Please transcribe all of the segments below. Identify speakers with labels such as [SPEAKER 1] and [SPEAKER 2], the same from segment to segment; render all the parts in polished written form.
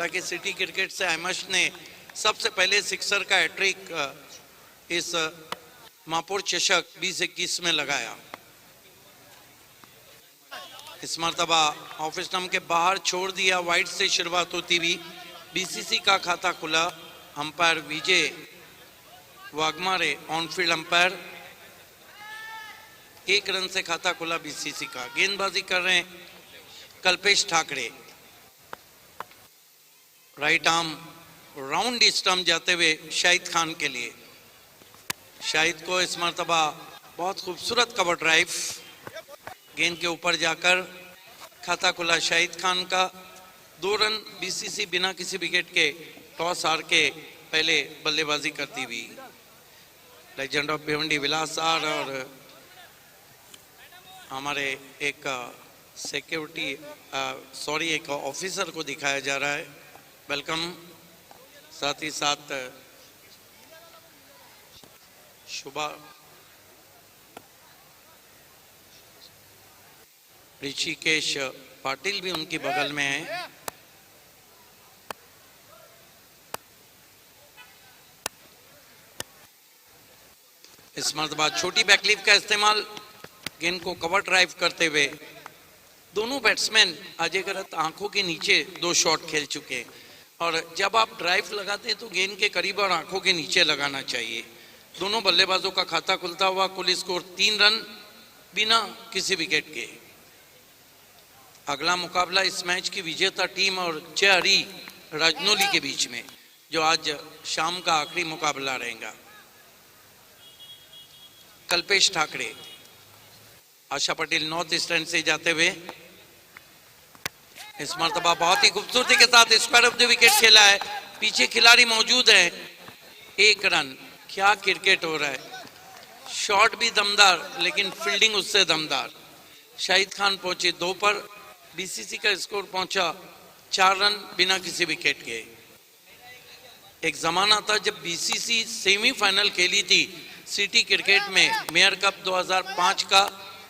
[SPEAKER 1] ताकि city cricket से अहमद ने सबसे पहले सिक्सर का हैट्रिक इस मापुर चषक 2021 में लगाया। इस मरतबा ऑफिस स्टंप के बाहर छोड़ दिया, वाइड से शुरुआत होती हुई बीसीसी का खाता खुला। अंपायर विजय वाघमारे ऑनफील्ड अंपायर, 1 रन से खाता खुला बीसीसी का। गेंदबाजी कर रहे हैं Kalpesh Thackeray, right arm round stump जाते हुए शाहिद खान के लिए। शाहिद को इस मरतबा बहुत खूबसूरत कवर ड्राइव, गेंद के ऊपर जाकर खाता खुला शाहिद खान का। 2 रन बीसीसी बिना किसी विकेट के टॉस हार के पहले बल्लेबाजी करती हुई। Legend of Bhiwandi Vilas R और हमारे एक सिक्योरिटी एक ऑफिसर को दिखाया जा रहा है, वेलकम। साथ ही साथ शुभा ऋषिकेश पाटिल भी उनकी बगल में है। इस मरतबा छोटी बैकलिफ का इस्तेमाल, गेंद को कवर ड्राइव करते हुए दोनों बैट्समैन अजयगरत आंखों के नीचे 2 शॉट खेल चुके। और जब आप ड्राइव लगाते हैं तो गेंद के करीब और आंखों के नीचे लगाना चाहिए। दोनों बल्लेबाजों का खाता खुलता हुआ, कुल स्कोर 3 रन बिना किसी विकेट के। अगला मुकाबला इस मैच की विजेता टीम और जय हरी राजनौली के बीच में, जो आज शाम का आखिरी मुकाबला रहेगा। कल्पेश ठाकरे, आशा पटेल नॉर्थ ईस्टर्न से जाते हुए इस मरतबा बहुत ही खूबसूरती के साथ स्क्वायर ऑफ द विकेट खेला है। पीछे खिलाड़ी मौजूद है, 1 रन। क्या क्रिकेट हो रहा है, शॉट भी दमदार लेकिन फील्डिंग उससे दमदार। शाहिद खान पहुंचे 2 पर, बीसीसी का स्कोर पहुंचा 4 रन बिना किसी विकेट के। एक जमाना था जब बीसीसी सेमीफाइनल खेली थी सिटी क्रिकेट में मेयर कप 2005 का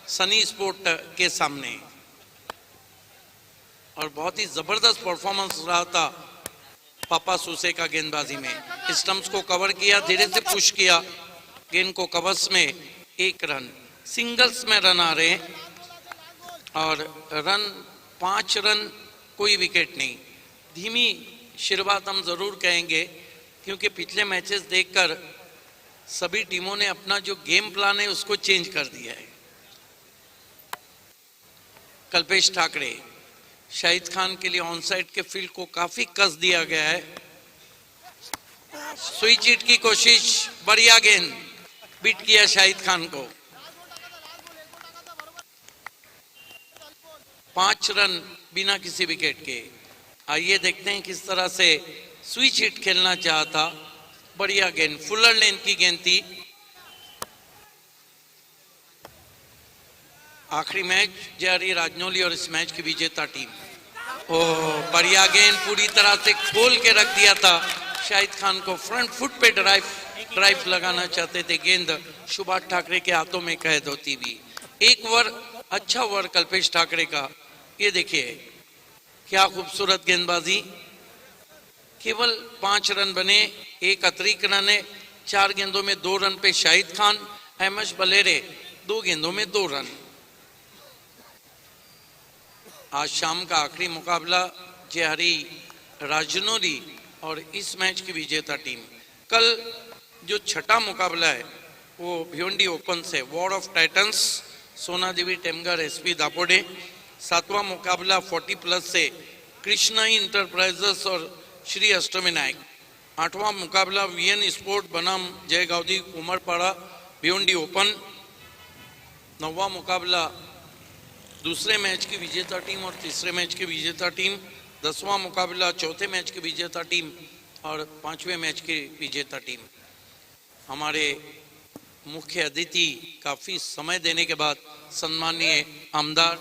[SPEAKER 1] सनी स्पोर्ट के सामने, और बहुत ही जबरदस्त परफॉर्मेंस रहा था पापा सूसे का गेंदबाजी में। स्टंप्स को कवर किया, धीरे से पुश किया, गेंद को कवर्स में 1 रन। सिंगल्स में रन आ रहे और रन 5 रन, कोई विकेट नहीं। धीमी शुरुआत हम जरूर कहेंगे क्योंकि पिछले मैचेस देखकर सभी टीमों ने अपना जो गेम प्लान है उसको चेंज कर दिया है। कल्पेश ठाकरे, शाहिद खान के लिए ऑन साइड के फील्ड को काफी कस दिया गया है। स्विच हिट की कोशिश, बढ़िया गेंद, बीट किया शाहिद खान को। 5 रन बिना किसी विकेट के। आइए देखते हैं किस तरह से स्विच हिट खेलना चाहता। बढ़िया गेंद, फुलर लेंथ की गेंद थी। आखिरी मैच जय राजनौली और इस मैच की विजेता टीम। ओह, बढ़िया गेंद, पूरी तरह से खोल के रख दिया था। शाहिद खान को फ्रंट फुट पे ड्राइव लगाना चाहते थे, गेंद सुभाष ठाकरे के हाथों में कैद होती हुई। 1 ओवर, अच्छा ओवर कल्पेश ठाकरे का। ये देखिए क्या खूबसूरत गेंदबाजी। केवल 5 रन बने, 1 अतिरिक्त रन है। 4 गेंदों में 2 रन पे शाहिद खान, अहमद बलेरे 2 गेंदों में 2 रन। आज शाम का आखिरी मुकाबला जय हरी राजनौली और इस मैच की विजेता टीम। कल जो 6ठा मुकाबला है वो भिवंडी ओपन से वॉर ऑफ टाइटंस सोना देवी टेमगर एसपी दापोडे। 7वां मुकाबला 40+ से कृष्णा इंटरप्राइजेस और श्री अष्टविनायक। 8वां मुकाबला वीएन स्पोर्ट बनाम जय गावदी उमरपाड़ा भिवंडी ओपन। 9वां मुकाबला दूसरे मैच की विजेता टीम और तीसरे मैच की विजेता टीम। 10वां मुकाबला चौथे मैच की विजेता टीम और 5वें मैच की विजेता टीम। हमारे मुख्य अतिथि काफी समय देने के बाद सम्माननीय आमदार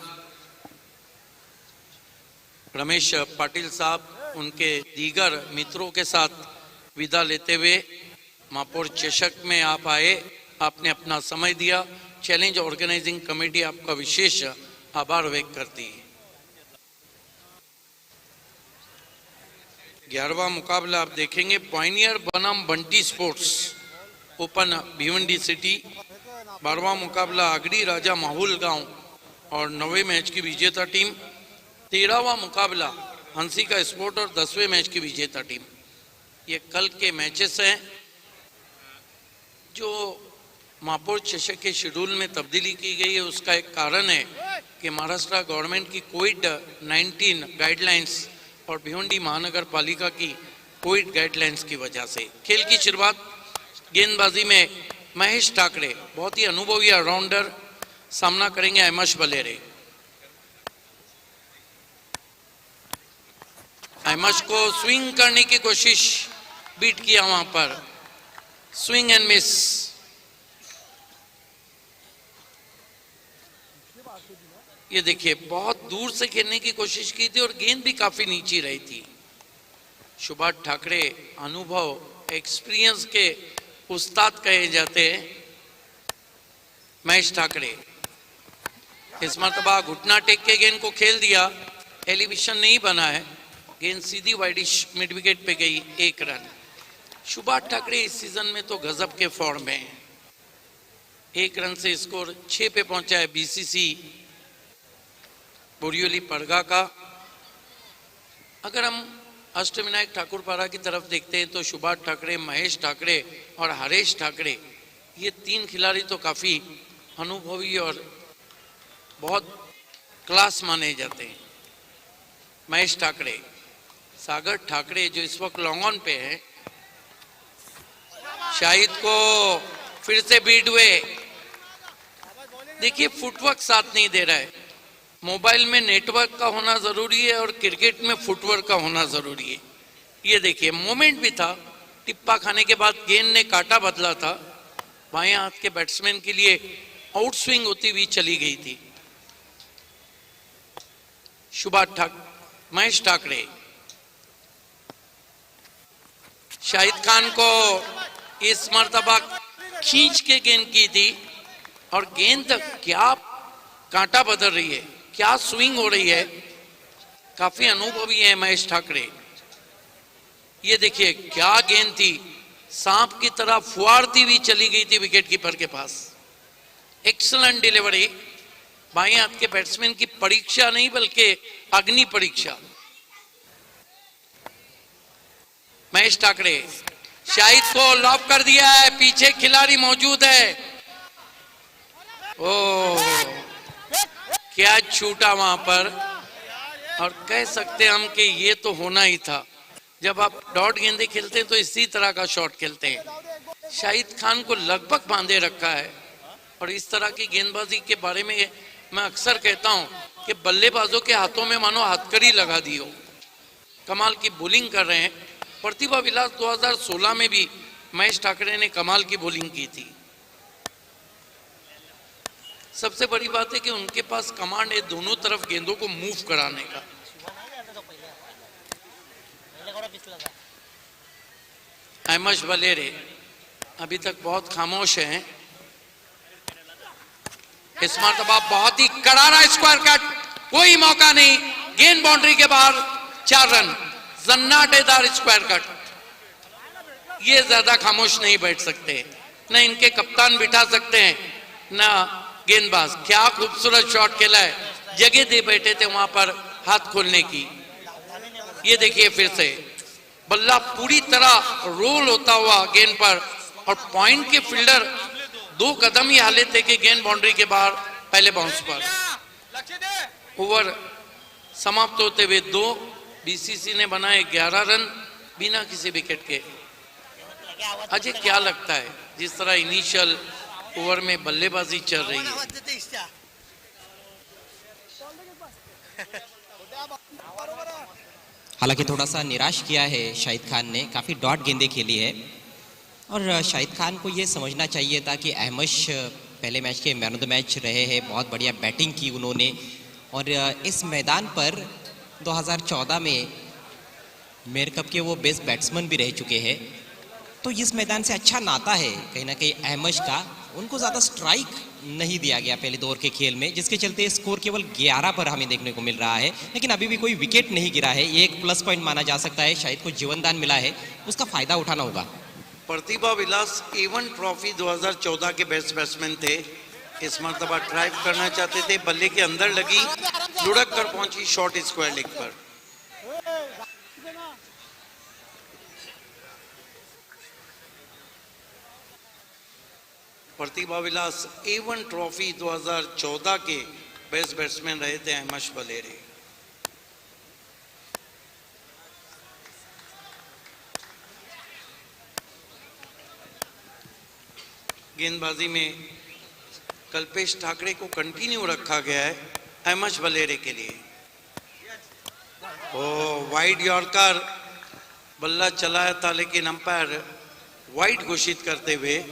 [SPEAKER 1] रमेश पाटिल साहब उनके दीगर मित्रों के साथ विदा लेते हुए मापुर चषक में आप आए, आपने अपना समय दिया। चैलेंज ऑर्गेनाइजिंग कमेटी आपका विशेष आभार व्यक्त करती है। 11वां मुकाबला आप देखेंगे पॉइनियर बनाम Bunty sports open Bhiwandi city. 12वां मुकाबला आगरी राजा माहौल गांव और 9वें मैच की विजेता टीम। 13वां मुकाबला हंसिका स्पोर्ट और 10वें मैच की विजेता टीम। ये कल के मैचेस हैं। जो महापौर चषक के शेड्यूल में तब्दीली की गई है उसका एक कारण है कि महाराष्ट्र गवर्नमेंट की कोविड-19 गाइडलाइंस और भिवंडी महानगर पालिका की कोविड गाइडलाइंस की वजह से। खेल की शुरुआत गेंदबाजी में महेश ठाकरे बहुत ही अनुभवी ऑलराउंडर सामना करेंगे अहमश बलेरे। अहमश को स्विंग करने की कोशिश, बीट किया वहां पर, स्विंग एंड मिस। ये देखिए बहुत दूर से खेलने की कोशिश की थी और गेंद भी काफी नीचे रही थी। सुभाष ठाकरे अनुभव एक्सपीरियंस के उस्ताद कहे जाते हैं। महेश ठाकरे इस मरतबा घुटना टेक के गेंद को खेल दिया, एलिवेशन नहीं बना है, गेंद सीधी वाइडिश मिड विकेट पे गई, 1 रन। सुभाष ठाकरे इस सीजन में तो गजब के फॉर्म में है। 1 रन से स्कोर 6 पे पहुंचा है बीसीसी बोरियोली परगा का। अगर हम अष्टविनायक ठाकुरपारा की तरफ देखते हैं तो सुभाष ठाकरे, महेश ठाकरे और हरेश ठाकरे, ये 3 खिलाड़ी तो काफी अनुभवी और बहुत क्लास माने जाते हैं। महेश ठाकरे, सागर ठाकरे जो इस वक्त लॉन्ग ऑन पे है, शाहिद को फिर से बीट हुए। देखिए फुटवर्क साथ नहीं दे रहा है। मोबाइल में नेटवर्क का होना जरूरी है और क्रिकेट में फुटवर्क का होना जरूरी है। ये देखिए मोमेंट भी था, टिप्पा खाने के बाद गेंद ने काटा बदला था, बाएं हाथ के बैट्समैन के लिए आउट स्विंग होती हुई चली गई थी। महेश ठाकरे शाहिद खान को इस मर्तबा खींच के गेंद की थी और गेंद क्या कांटा बदल रही है, क्या स्विंग हो रही है। काफी अनुभवी है महेश ठाकरे। ये देखिए क्या गेंद थी, सांप की तरह फुवारती हुई चली गई थी विकेट कीपर के पास। एक्सीलेंट डिलीवरी, बाएं हाथ के बैट्समैन की परीक्षा नहीं बल्कि अग्नि परीक्षा। महेश ठाकरे, शाहिद को लॉक कर दिया है, पीछे खिलाड़ी मौजूद है। ओह क्या छूटा वहां पर, और कह सकते हम कि ये तो होना ही था। जब आप डॉट गेंदे खेलते हैं तो इसी तरह का शॉट खेलते हैं। शाहिद खान को लगभग बांधे रखा है और इस तरह की गेंदबाजी के बारे में मैं अक्सर कहता हूं कि बल्लेबाजों के हाथों में मानो हथकड़ी लगा दी हो। कमाल की बॉलिंग कर रहे हैं। प्रतिभा विलास 2016 में भी महेश ठाकरे ने कमाल की बॉलिंग की थी। सबसे बड़ी बात है कि उनके पास कमांड है दोनों तरफ गेंदों को मूव कराने का। अहमश बलेरे अभी तक बहुत खामोश हैं। इस मरतबा बहुत ही करारा स्क्वायर कट, कोई मौका नहीं, गेंद बाउंड्री के बाहर, 4 रन। जन्नाटेदार square cut. ये ज्यादा खामोश नहीं बैठ सकते, न इनके कप्तान बिठा सकते हैं न गेंदबाज। क्या खूबसूरत शॉट खेला है, जगह दे बैठे थे वहां पर हाथ खोलने की। ये देखिए फिर से बल्ला पूरी तरह रोल होता हुआ गेंद पर, और पॉइंट के फील्डर 2 कदम ही हाले थे कि गेंद बाउंड्री के बाहर पहले बाउंस पर। ओवर समाप्त होते हुए 2, बीसीसी ने बनाए 11 रन बिना किसी विकेट के। अजय क्या लगता है जिस तरह इनिशियल ओवर में बल्लेबाजी चल रही है?
[SPEAKER 2] हालांकि थोड़ा सा निराश किया है शाहिद खान ने, काफ़ी डॉट गेंदें खेली है और शाहिद खान को ये समझना चाहिए था कि अहमश पहले मैच के मैन ऑफ द मैच रहे हैं, बहुत बढ़िया बैटिंग की उन्होंने और इस मैदान पर 2014 में मेयर कप के वो बेस्ट बैट्समैन भी रह चुके हैं। तो इस मैदान से अच्छा नाता है कहीं ना कहीं अहमश का। उनको ज़्यादा स्ट्राइक नहीं दिया गया पहले दो ओवर के खेल में, जिसके चलते स्कोर केवल 11 पर हमें देखने को मिल रहा है। लेकिन अभी भी कोई विकेट नहीं गिरा है, ये एक प्लस पॉइंट माना जा सकता है। शायद को जीवनदान मिला है, उसका फायदा उठाना होगा।
[SPEAKER 1] प्रतिभा विलास A1 ट्रॉफी 2014 के बेस्ट बैट्समैन थे। इस मरतबा ड्राइव करना चाहते थे, बल्ले के अंदर लगी, लुढ़क कर पहुंची शॉर्ट स्क्वायर लेग पर। प्रतिभा विलास A1 ट्रॉफी 2014 के बेस्ट बैट्समैन रहे थे अहमश बलेरे। गेंदबाजी में कल्पेश ठाकरे को कंटिन्यू रखा गया है अहमश बलेरे के लिए। ओ वाइड यॉर्कर, बल्ला चलाया था लेकिन अंपायर वाइड घोषित करते हुए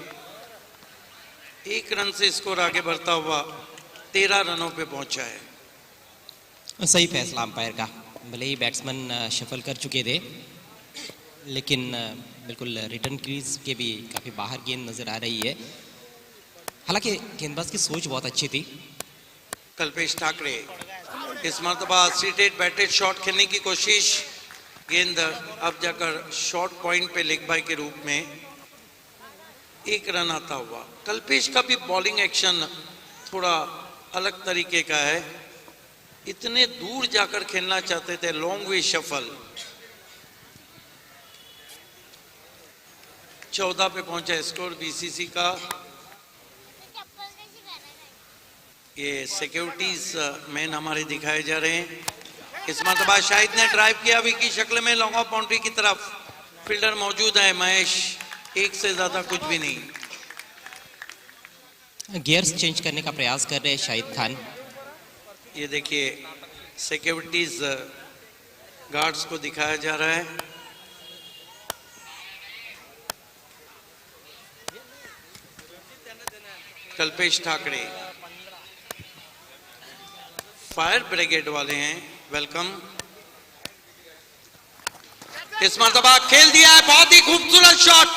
[SPEAKER 1] 1 रन से स्कोर आगे बढ़ता हुआ 13 रनों पे पहुंचा है।
[SPEAKER 2] सही फैसला अंपायर का। भले ही बैट्समैन शफल कर चुके थे, लेकिन बिल्कुल रिटर्न क्रीज के भी काफ़ी बाहर गेंद नजर आ रही है। हालांकि गेंदबाज की सोच बहुत अच्छी थी।
[SPEAKER 1] कल्पेश ठाकरे इस मरतबा सीटेड बैटेड शॉट खेलने की कोशिश, गेंद अब जाकर शॉर्ट पॉइंट पे लेग बाय के रूप में 1 रन आता हुआ। कल्पेश का भी बॉलिंग एक्शन थोड़ा अलग तरीके का है, इतने दूर जाकर खेलना चाहते थे, लॉन्ग वे शफल। 14 पे पहुंचा स्कोर बीसीसी का। ये सिक्योरिटीज मैन हमारे दिखाए जा रहे हैं। इस मरतबा शाहिद ने ड्राइव किया विकेट की शक्ल में लॉन्ग ऑफ बाउंड्री की तरफ। फील्डर मौजूद है महेश, एक से ज्यादा कुछ भी नहीं।
[SPEAKER 2] गियर्स चेंज करने का प्रयास कर रहे हैं शाहिद खान।
[SPEAKER 1] ये देखिए सिक्योरिटीज गार्ड्स को दिखाया जा रहा है। कल्पेश ठाकरे फायर ब्रिगेड वाले हैं, वेलकम। इस मरतबा खेल दिया है, बहुत ही खूबसूरत शॉट,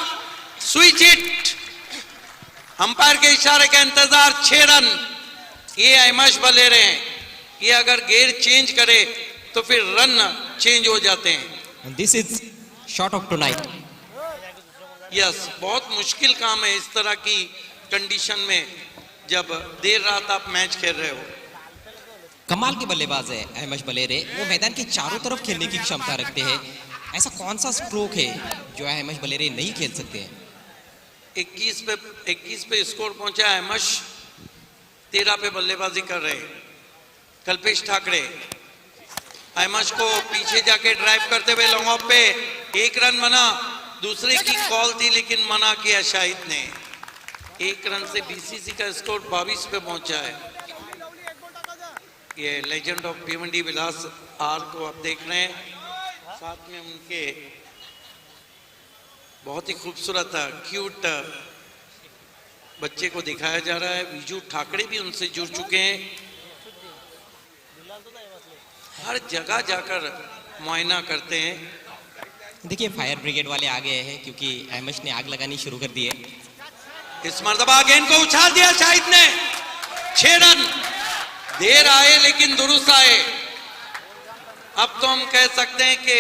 [SPEAKER 1] स्विच हिट। अंपायर के इशारे का इंतजार, 6 रन। ये अहमश बलेरे हैं, ये अगर गेयर चेंज करे तो फिर रन चेंज हो जाते हैं।
[SPEAKER 2] This is shot of tonight.
[SPEAKER 1] Yes, बहुत मुश्किल काम है इस तरह की कंडीशन में जब देर रात आप मैच खेल रहे हो।
[SPEAKER 2] कमाल के बल्लेबाज है अहमश बलेरे, वो मैदान के चारों तरफ खेलने की क्षमता रखते हैं। ऐसा कौन सा स्ट्रोक है जो अहमश बलेरे नहीं खेल सकते हैं?
[SPEAKER 1] 21 पे स्कोर पहुंचा है अहमश, 13 पे बल्लेबाजी कर रहे कल्पेश ठाकरे। अहमश को पीछे जाके ड्राइव करते हुए लॉन्ग ऑफ पे 1 रन बना। दूसरे की कॉल थी लेकिन मना किया शाहिद ने। 1 रन से बीसीसी का स्कोर 22 पे पहुंचा है। ये legend of Bhiwandi Vilas R को आप देख रहे हैं, साथ में उनके बहुत ही खूबसूरत क्यूट बच्चे को दिखाया जा रहा है। विजू ठाकरे भी उनसे जुड़ चुके हैं, हर जगह जाकर मुआयना करते हैं।
[SPEAKER 2] देखिए फायर ब्रिगेड वाले आ गए हैं क्योंकि अहमश ने आग लगानी शुरू कर दी है।
[SPEAKER 1] इस मरतबा गेंद को उछाल दिया शाहिद ने। 6 रन, देर आए लेकिन दुरुस्त आए। अब तो हम कह सकते हैं कि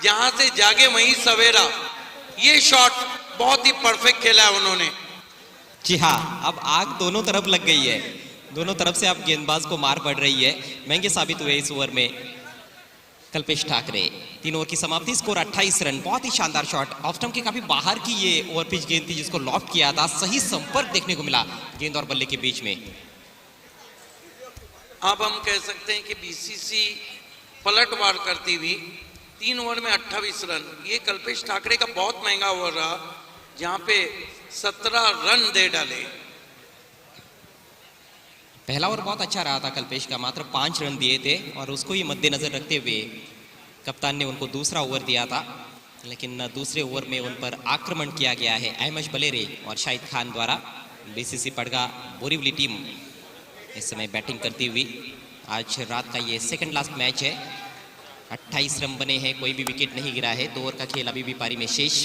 [SPEAKER 1] जहां से जागे वहीं सवेरा। ये शॉट बहुत ही परफेक्ट खेला है उन्होंने।
[SPEAKER 2] जी हाँ, अब आग दोनों तरफ लग गई है, दोनों तरफ से अब गेंदबाज को मार पड़ रही है। महंगे साबित हुए इस ओवर में कल्पेश ठाकरे। 3 ओवर की समाप्ति, स्कोर 28 रन। बहुत ही शानदार शॉट, ऑफ स्टंप के काफी बाहर की ये ओवर पिच गेंद थी जिसको लॉफ्ट किया था। सही संपर्क देखने को मिला गेंद और बल्ले के बीच में।
[SPEAKER 1] अब हम कह सकते हैं कि बीसीसी पलटवार करती हुई 3 ओवर में 28 रन। ये कल्पेश ठाकरे का बहुत महंगा ओवर रहा जहां पे 17 रन दे डाले।
[SPEAKER 2] पहला ओवर बहुत अच्छा रहा था कल्पेश का, मात्र 5 रन दिए थे और उसको ही मद्देनजर रखते हुए कप्तान ने उनको दूसरा ओवर दिया था। लेकिन दूसरे ओवर में उन पर आक्रमण किया गया है अहमश बलेरे और शाहिद खान द्वारा। बीसीसी पड़गा बोरीवली टीम इस समय बैटिंग करती हुई। आज रात का ये सेकंड लास्ट मैच है। 28 रन बने हैं, कोई भी विकेट नहीं गिरा है। 2 ओवर का खेल अभी भी पारी में शेष।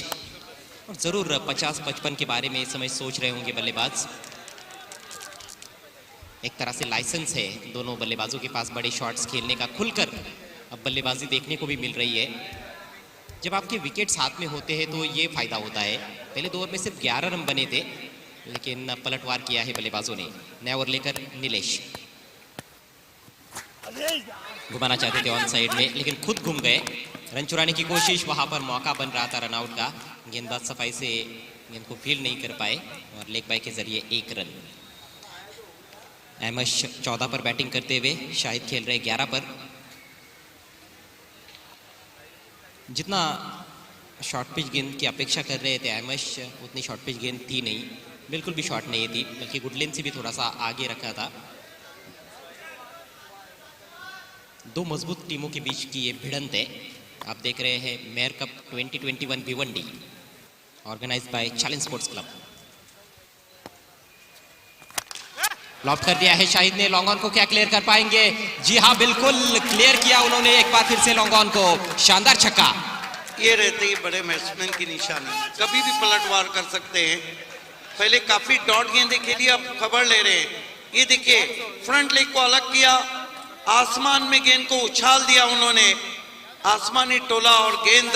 [SPEAKER 2] और जरूर 50-55 के बारे में इस समय सोच रहे होंगे बल्लेबाज। एक तरह से लाइसेंस है दोनों बल्लेबाजों के पास बड़े शॉट्स खेलने का, खुलकर अब बल्लेबाजी देखने को भी मिल रही है। जब आपके विकेट्स हाथ में होते हैं तो ये फायदा होता है। पहले 2 ओवर में सिर्फ 11 रन बने थे, लेकिन पलटवार किया है बल्लेबाजों ने। नया ओवर लेकर नीलेश घुमाना चाहते थे ऑन साइड में, लेकिन खुद घूम गए। रन चुराने की कोशिश, वहां पर मौका बन रहा था रनआउट का। गेंदबाज सफाई से गेंद को फील्ड नहीं कर पाए और लेग बाय के जरिए 1 रन। अहमद 14 पर बैटिंग करते हुए, शाहिद खेल रहे 11 पर। जितना शॉर्ट पिच गेंद की अपेक्षा कर रहे थे अहमद, उतनी शॉर्ट पिच गेंद थी नहीं, बिल्कुल भी शॉर्ट नहीं थी, बल्कि गुडलेन से भी थोड़ा सा आगे रखा था। 2 मजबूत टीमों के बीच की ये भिड़ंत है। आप देख रहे हैं mayor cup 2021 Bhiwandi, organised by challenge sports club. Loft कर दिया है शाहिद ने, लॉन्ग ऑन को क्या क्लियर कर पाएंगे? जी हाँ, बिल्कुल क्लियर किया उन्होंने एक बार फिर से लॉन्ग ऑन को। शानदार छक्का।
[SPEAKER 1] ये रहते ही बड़े बैट्समैन की निशानी, कभी भी पलटवार कर सकते हैं। पहले काफी डॉट गेंदें खेली, अब खबर ले रहे हैं। ये देखिए फ्रंट लेग को अलग किया, आसमान में गेंद को उछाल दिया उन्होंने, आसमानी टोला, और गेंद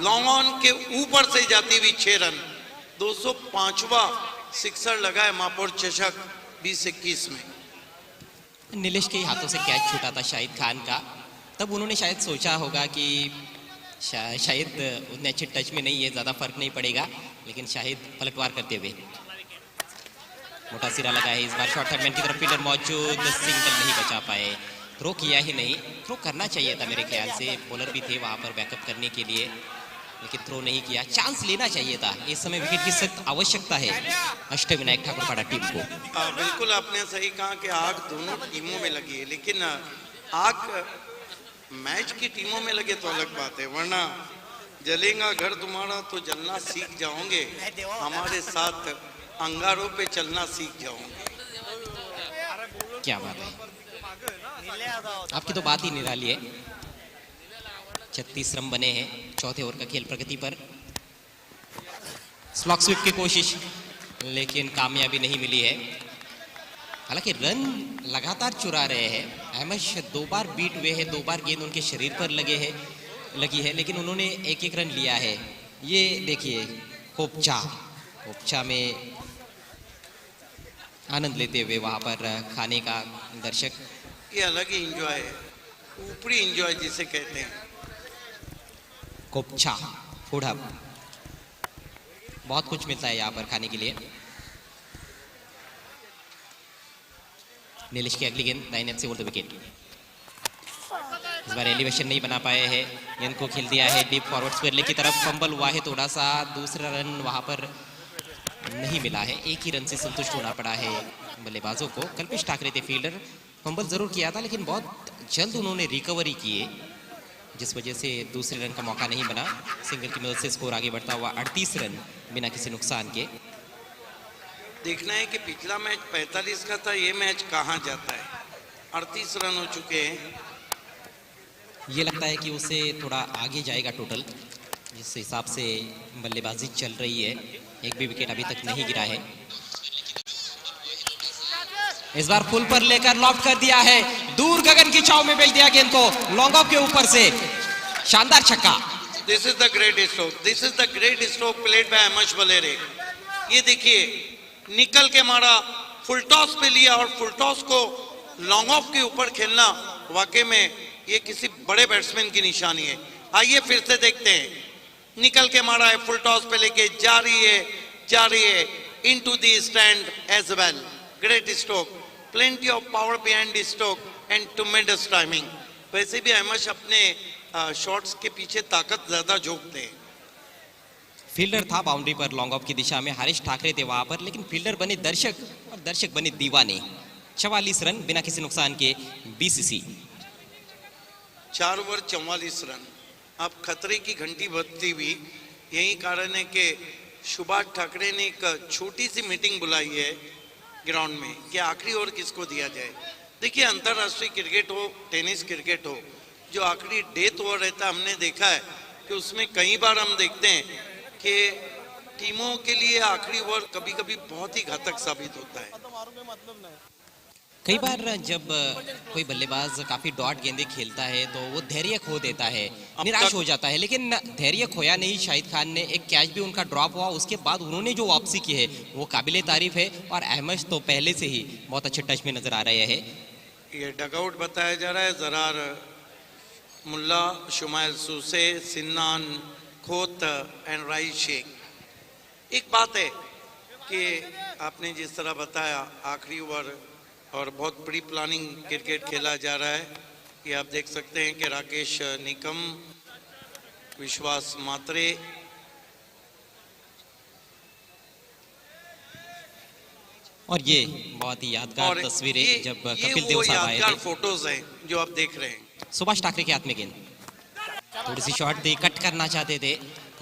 [SPEAKER 1] लॉन्ग ऑन के ऊपर से जाती हुई 6 रन। 205वां सिक्सर लगा है मापुर चषक 2021 में।
[SPEAKER 2] नीलेश के हाथों से कैच छूटा था शाहिद खान का, तब उन्होंने शायद सोचा होगा कि शायद उतने अच्छे टच में नहीं है, ज़्यादा फर्क नहीं पड़ेगा, लेकिन शाहिद पलटवार करते हुए मोटा सिरा लगा है इस बार। शॉर्ट थर्ड मैन की तरफ फील्डर मौजूद, सिंगल नहीं बचा पाए। थ्रो किया ही नहीं, थ्रो करना चाहिए था मेरे ख्याल से, बॉलर भी थे वहाँ पर बैकअप करने के लिए, लेकिन थ्रो नहीं किया। चांस लेना चाहिए था, इस समय विकेट की सख्त आवश्यकता है अष्टविनायक ठाकुर पाड़ा टीम को।
[SPEAKER 1] बिल्कुल आपने सही कहा कि आग दोनों टीमों में लगी है, लेकिन आग मैच की टीमों में लगे तो अलग बात है, वरना जलेगा घर तुम्हारा तो जलना सीख जाओगे, हमारे साथ अंगारों पे चलना सीख जाओगे।
[SPEAKER 2] क्या बात है, आपकी तो बात ही निराली है। 36 रन बने हैं चौथे ओवर का खेल प्रगति पर। स्लॉक स्वीप की कोशिश, लेकिन कामयाबी नहीं मिली है। हालांकि रन लगातार चुरा रहे हैं अहमद, 2 बार बीट हुए हैं, 2 बार गेंद उनके शरीर पर लगी है, लेकिन उन्होंने 1-1 रन लिया है। ये देखिए कोपचा में आनंद लेते हुए वहां पर खाने का दर्शक,
[SPEAKER 1] ये अलग ही एंजॉय है, ऊपरी एंजॉय जिसे कहते हैं।
[SPEAKER 2] कोपचा फूड हब, बहुत कुछ मिलता है यहाँ पर खाने के लिए। नीलेश की अगली गेंद दाहिने से उल्टा विकेट। इस बार एलिवेशन नहीं बना पाए हैं, गेंद को खेल दिया है डीप फॉरवर्ड स्क्वायर लेग की तरफ, फंबल हुआ है थोड़ा सा, दूसरा रन वहां पर नहीं मिला है। 1 ही रन से संतुष्ट होना पड़ा है बल्लेबाजों को। कल्पेश ठाकरे थे फील्डर, फंबल जरूर किया था, लेकिन बहुत जल्द उन्होंने रिकवरी की है, जिस वजह से दूसरे रन का मौका नहीं बना। सिंगल की मदद से स्कोर आगे बढ़ता हुआ 38 रन बिना किसी नुकसान के।
[SPEAKER 1] देखना है कि पिछला मैच 45 का था, ये मैच कहाँ जाता है। 38 रन हो चुके हैं।
[SPEAKER 2] ये लगता है कि उसे थोड़ा आगे जाएगा टोटल, जिस हिसाब से बल्लेबाजी चल रही है। एक भी विकेट अभी तक नहीं गिरा है। इस बार फुल पर लेकर लॉफ्ट कर दिया है, दूर गगन की छाव में भेज दिया गेंद को लॉन्ग ऑफ के ऊपर से। शानदार छक्का।
[SPEAKER 1] This is the great stroke, this is the great stroke played by Ahmed Walere. ये देखिए निकल के मारा, फुल टॉस पे लिया, और फुल टॉस को लॉन्ग ऑफ के ऊपर खेलना वाकई में ये किसी बड़े बैट्समैन की निशानी है। आइए फिर से देखते हैं, निकल के मारा है, फुल टॉस पे लेके जा रही है into the stand as well. Great stroke, plenty of power behind the stroke and tremendous timing. वैसे भी अहमद अपने शॉट्स के पीछे ताकत ज्यादा झोंकते हैं।
[SPEAKER 2] फील्डर था बाउंड्री पर लॉन्ग ऑफ की दिशा में, हरीश ठाकरे थे वहां पर, लेकिन फील्डर बने दर्शक और दर्शक बने दीवाने। 44 रन बिना किसी नुकसान के बीसीसी।
[SPEAKER 1] 4 over 44 run. अब खतरे की घंटी बजती हुई, यही कारण है कि सुभाष ठाकरे ने एक छोटी सी मीटिंग बुलाई है ग्राउंड में कि आखिरी ओवर किसको दिया जाए। देखिए अंतर्राष्ट्रीय क्रिकेट हो, टेनिस क्रिकेट हो, जो आखिरी डेथ ओवर रहता है, हमने देखा है कि उसमें कई बार हम देखते हैं कि टीमों के लिए आखिरी ओवर कभी कभी बहुत ही घातक साबित होता है।
[SPEAKER 2] कई बार जब कोई बल्लेबाज काफी डॉट गेंदें खेलता है तो वो धैर्य खो देता है, निराश हो जाता है, लेकिन धैर्य खोया नहीं शाहिद खान ने। एक कैच भी उनका ड्रॉप हुआ, उसके बाद उन्होंने जो वापसी की है वो काबिले तारीफ है। और अहमद तो पहले से ही बहुत अच्छे टच में नजर आ रहे हैं।
[SPEAKER 1] ये डगआउट बताया जा रहा है, जरार मुल्ला, Shumail SUSE, सिन्नान Khot and rise Sheikh. एक बात है कि आपने जिस तरह बताया आखिरी ओवर और बहुत प्री प्लानिंग क्रिकेट खेला जा रहा है। ये आप देख सकते हैं कि राकेश निकम, विश्वास मात्रे,
[SPEAKER 2] और ये बहुत ही यादगार तस्वीरें जब कपिल देव साहब आए थे।
[SPEAKER 1] फोटोज हैं जो आप देख रहे हैं।
[SPEAKER 2] सुभाष ठाकरे के हाथ में गेंद, थोड़ी सी शॉट दी, कट करना चाहते थे,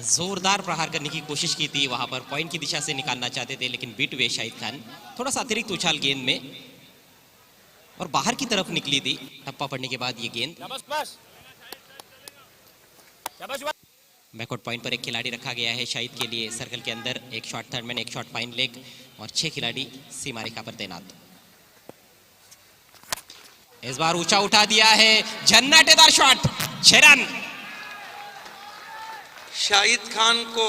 [SPEAKER 2] जोरदार प्रहार करने की कोशिश की थी, वहां पर पॉइंट की दिशा से निकालना चाहते थे, लेकिन बीट हुए शाहिद खान। थोड़ा सा अतिरिक्त उछाल गेंद में और बाहर की तरफ निकली थी। टप्पा पड़ने के बाद ये गेंद बैकआउट पॉइंट पर एक खिलाड़ी रखा गया है शाहिद के लिए। सर्कल के अंदर एक शॉट थर्ड मैन, एक शॉट फाइन लेग और 6 खिलाड़ी सीमा रेखा पर तैनात। इस बार ऊंचा उठा दिया है, झन्नाटेदार शॉट, 6 रन।
[SPEAKER 1] शाहिद खान को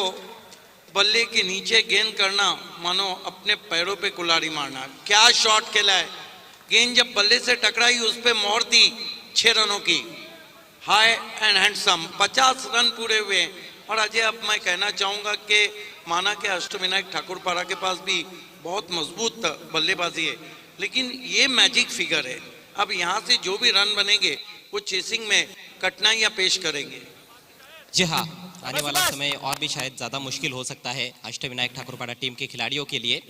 [SPEAKER 1] बल्ले के नीचे गेंद करना मानो अपने पैरों पे कुल्हाड़ी मारना। क्या शॉट खेला है! गेंद जब बल्ले से टकराई उस पे मोहर दी 6 रनों की। हाई एंड हैंडसम, 50 रन पूरे हुए। और अजय, अब मैं कहना चाहूंगा कि माना कि अष्टविनायक ठाकुरपारा के पास भी बहुत मजबूत बल्लेबाजी है, लेकिन ये मैजिक फिगर है। अब यहाँ से जो भी रन बनेंगे वो चेसिंग में कठिनाइयां पेश करेंगे।
[SPEAKER 2] जी हाँ, आने वाला समय और भी शायद ज्यादा मुश्किल हो सकता है अष्टविनायक ठाकुरपाड़ा टीम के खिलाड़ियों के लिए।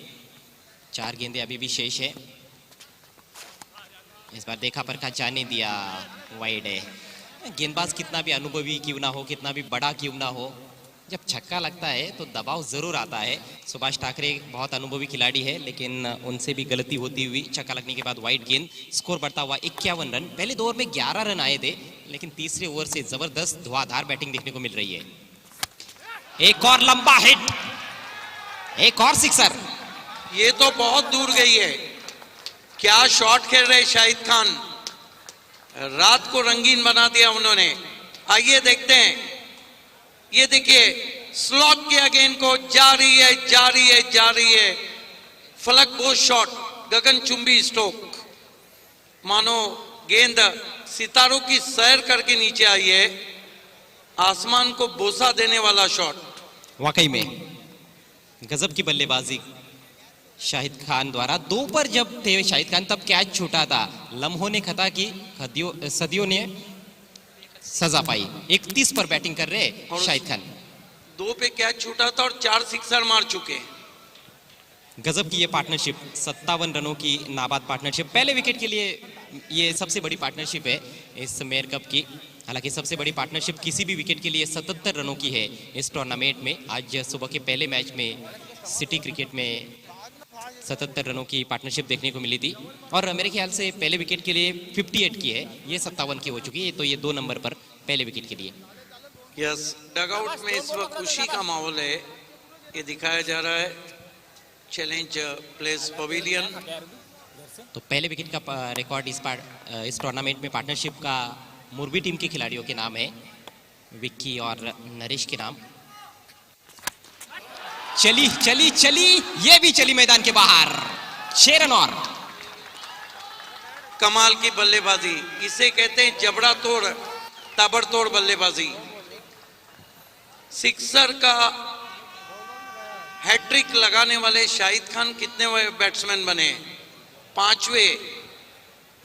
[SPEAKER 2] 4 गेंदें अभी भी शेष है। इस बार देखा परखा जाने दिया, वाइड है। गेंदबाज कितना भी अनुभवी क्यों ना हो, कितना भी बड़ा क्यों ना हो, जब छक्का लगता है तो दबाव जरूर आता है। सुभाष ठाकरे बहुत अनुभवी खिलाड़ी है, लेकिन उनसे भी गलती होती हुई छक्का लगने के बाद वाइड गेंद। स्कोर बढ़ता हुआ 51 रन। पहले 2 ओवर में 11 रन आए थे, लेकिन तीसरे ओवर से जबरदस्त धुआंधार बैटिंग देखने को मिल रही है। एक और लंबा हिट, एक और सिक्सर।
[SPEAKER 1] ये तो बहुत दूर गई है। क्या शॉट खेल रहे शाहिद खान, रात को रंगीन बना दिया उन्होंने। आइए देखते हैं। ये देखिए, स्लॉट किया गेंद को, जा रही है, जा रही है, जा रही है। फलक बोझ शॉट, गगनचुंबी स्ट्रोक, मानो गेंद सितारों की सैर करके नीचे आई है। आसमान को बोसा देने वाला शॉट।
[SPEAKER 2] वाकई में गजब की बल्लेबाजी शाहिद खान द्वारा। 2 पर जब थे शाहिद खान तब कैच छूटा था। लम्हों ने खता की, सदियों ने सजा पाई। 31 पर बैटिंग कर रहे शाहिद खान।
[SPEAKER 1] 2 पे कैच छूटा था और 4 सिक्सर मार चुके।
[SPEAKER 2] गजब की ये पार्टनरशिप, 57 रनों की नाबाद पार्टनरशिप। पहले विकेट के लिए ये सबसे बड़ी पार्टनरशिप है इस मेयर कप की। हालांकि सबसे बड़ी पार्टनरशिप किसी भी विकेट के लिए 77 रनों की है इस टूर्नामेंट में। आज सुबह के पहले मैच में सिटी क्रिकेट में 77 रनों की पार्टनरशिप देखने को मिली थी, और मेरे ख्याल से पहले विकेट के लिए 58 की है, ये 57 की हो चुकी है। तो ये 2 नंबर पर पहले विकेट के लिए।
[SPEAKER 1] यस, डगआउट में इस वक्त खुशी का माहौल है। ये दिखाया जा रहा है चैलेंज प्लेस पवेलियन।
[SPEAKER 2] तो पहले विकेट का रिकॉर्ड इस टूर्नामेंट में पार्टनरशिप का मुरबी टीम के खिलाड़ियों के नाम है, विक्की और नरेश के नाम। चली चली चली, ये भी चली मैदान के बाहर। 6 रन और।
[SPEAKER 1] कमाल की बल्लेबाजी, इसे कहते हैं जबड़ा तोड़, ताबड़तोड़ बल्लेबाजी। सिक्सर का हैट्रिक लगाने वाले शाहिद खान कितने बैट्समैन बने? 5वें।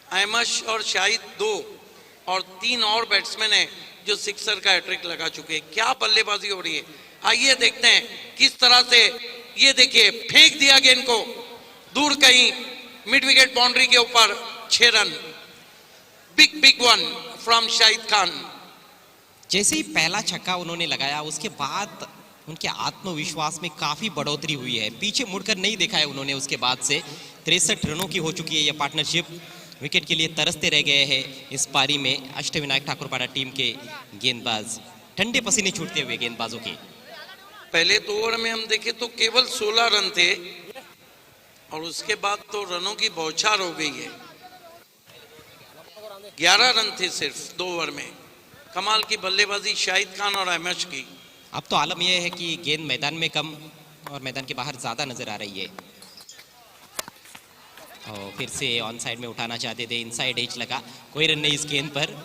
[SPEAKER 1] अहमद और शाहिद 2 और 3 और बैट्समैन हैं जो सिक्सर का हैट्रिक लगा चुके हैं। क्या बल्लेबाजी हो रही है! आइए देखते हैं किस तरह से। ये देखिए, फेंक दिया गेंद को दूर कहीं मिड विकेट बाउंड्री के ऊपर। 6 run, big big one from Shahid Khan.
[SPEAKER 2] जैसे ही पहला छक्का उन्होंने लगाया, उसके बाद उनके आत्मविश्वास में काफी बढ़ोतरी हुई है। पीछे मुड़कर नहीं देखा है उन्होंने उसके बाद से। 63 रनों की हो चुकी है यह पार्टनरशिप। विकेट के लिए तरसते रह गए हैं इस पारी में अष्टविनायक ठाकुरपाड़ा टीम के गेंदबाज। ठंडे पसीने छूटते हुए गेंदबाजों के।
[SPEAKER 1] पहले 2 ओवर में हम देखे तो केवल 16 रन थे और उसके बाद तो रनों की बौछार हो गई है। 11 रन थे सिर्फ 2 ओवर में। कमाल की बल्लेबाजी शाहिद खान और अहमद की।
[SPEAKER 2] अब तो आलम यह है कि गेंद मैदान में कम और मैदान के बाहर ज्यादा नजर आ रही है। और फिर से ऑन साइड में उठाना चाहते थे, इनसाइड एज लगा, कोई रन नहीं इस गेंद पर।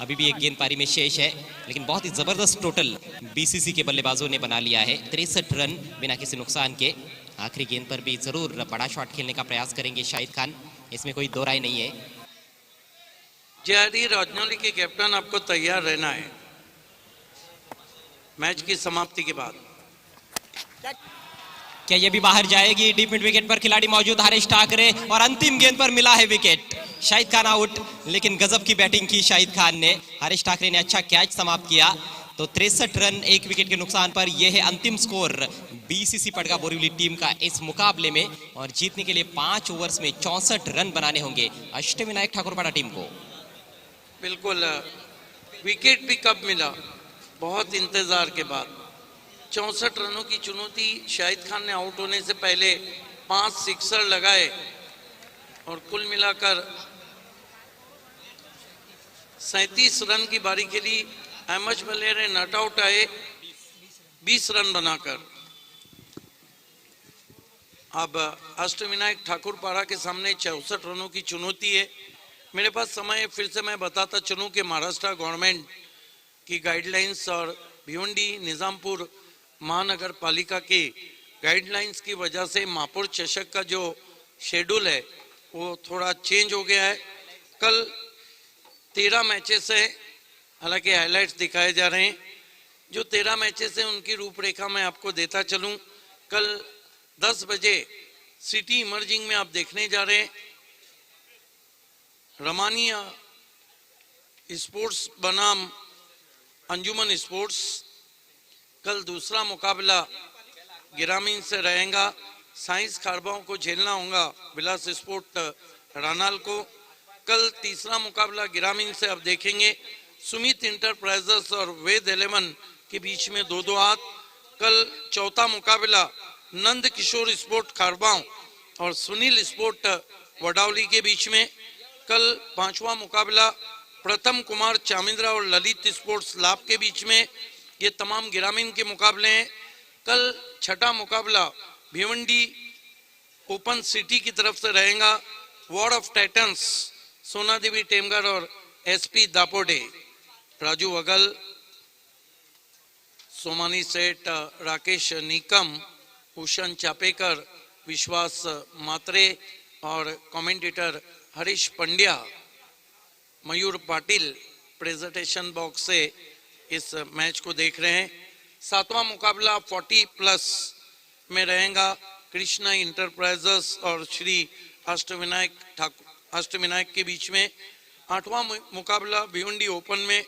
[SPEAKER 2] अभी भी एक गेंद पारी में शेष है, लेकिन बहुत ही जबरदस्त टोटल बीसीसी के बल्लेबाजों ने बना लिया है। 63 रन बिना किसी नुकसान के। आखिरी गेंद पर भी जरूर बड़ा शॉट खेलने का प्रयास करेंगे शाहिद खान, इसमें कोई दो राय नहीं है।
[SPEAKER 1] जयहरी राजनौली के कैप्टन, आपको तैयार रहना है मैच की समाप्ति के बाद।
[SPEAKER 2] क्या ये भी बाहर जाएगी? डीप मिड विकेट पर खिलाड़ी मौजूद हरीश ठाकरे और अंतिम गेंद पर मिला है विकेट। शाहिद खान आउट, लेकिन गजब की बैटिंग की शाहिद खान ने। हरीश ठाकरे ने अच्छा कैच समाप्त किया। तो 63 रन 1 विकेट के नुकसान पर यह है अंतिम स्कोर बीसीसी पड़गा बोरीवली टीम का इस मुकाबले में। और जीतने के लिए 5 ओवर्स में 64 रन बनाने होंगे अष्टविनायक ठाकुरपाड़ा टीम को।
[SPEAKER 1] बिल्कुल, विकेट भी कब मिला, बहुत इंतजार के बाद। 64 रनों की चुनौती। शाहिद खान ने आउट होने से पहले 5 सिक्सर लगाए और कुल मिलाकर 37 रन की बारी खेली। अहमद बलेरे नॉट आउट आए 20 रन बनाकर। अब अष्टविनायक ठाकुरपाड़ा के सामने 64 रनों की चुनौती है। मेरे पास समय है, फिर से मैं बताता चलूं कि महाराष्ट्र गवर्नमेंट की गाइडलाइंस और भिवंडी निजामपुर महानगर पालिका की गाइडलाइंस की वजह से महापौर चषक का जो शेड्यूल है वो थोड़ा चेंज हो गया है। कल 13 मैचेस है, हालांकि हाइलाइट्स दिखाए जा रहे हैं। जो 13 मैचेस हैं उनकी रूपरेखा मैं आपको देता चलूं। कल 10 बजे सिटी इमर्जिंग में आप देखने जा रहे हैं रमानिया स्पोर्ट्स बनाम अंजुमन स्पोर्ट्स। कल दूसरा मुकाबला ग्रामीण से रहेगा, साइंस खारबाओं को झेलना होगा विलास स्पोर्ट रानाल को। कल तीसरा मुकाबला ग्रामीण से अब देखेंगे सुमित इंटरप्राइजेस और वेद 11 के बीच में 2-2 हाथ। कल चौथा मुकाबला नंद किशोर स्पोर्ट खारबाओं और सुनील स्पोर्ट वडावली के बीच में। कल पांचवा मुकाबला प्रथम कुमार चामिंद्रा और ललित स्पोर्ट्स लाभ के बीच में। ये तमाम ग्रामीण के मुकाबले हैं। कल छठा मुकाबला भिवंडी ओपन सिटी की तरफ से रहेगा वॉर ऑफ टाइटंस सोना देवी टेमगर और एसपी दापोडे। राजू अगल, सोमानी सेठ, राकेश नीकम, भूषण चापेकर, विश्वास मात्रे और कमेंटेटर हरीश पंड्या, मयूर पाटिल प्रेजेंटेशन बॉक्स से इस मैच को देख रहे हैं। सातवां मुकाबला 40+ में रहेगा कृष्णा इंटरप्राइजेस और श्री अष्टविनायक के बीच में। आठवां मुकाबला भिवंडी ओपन में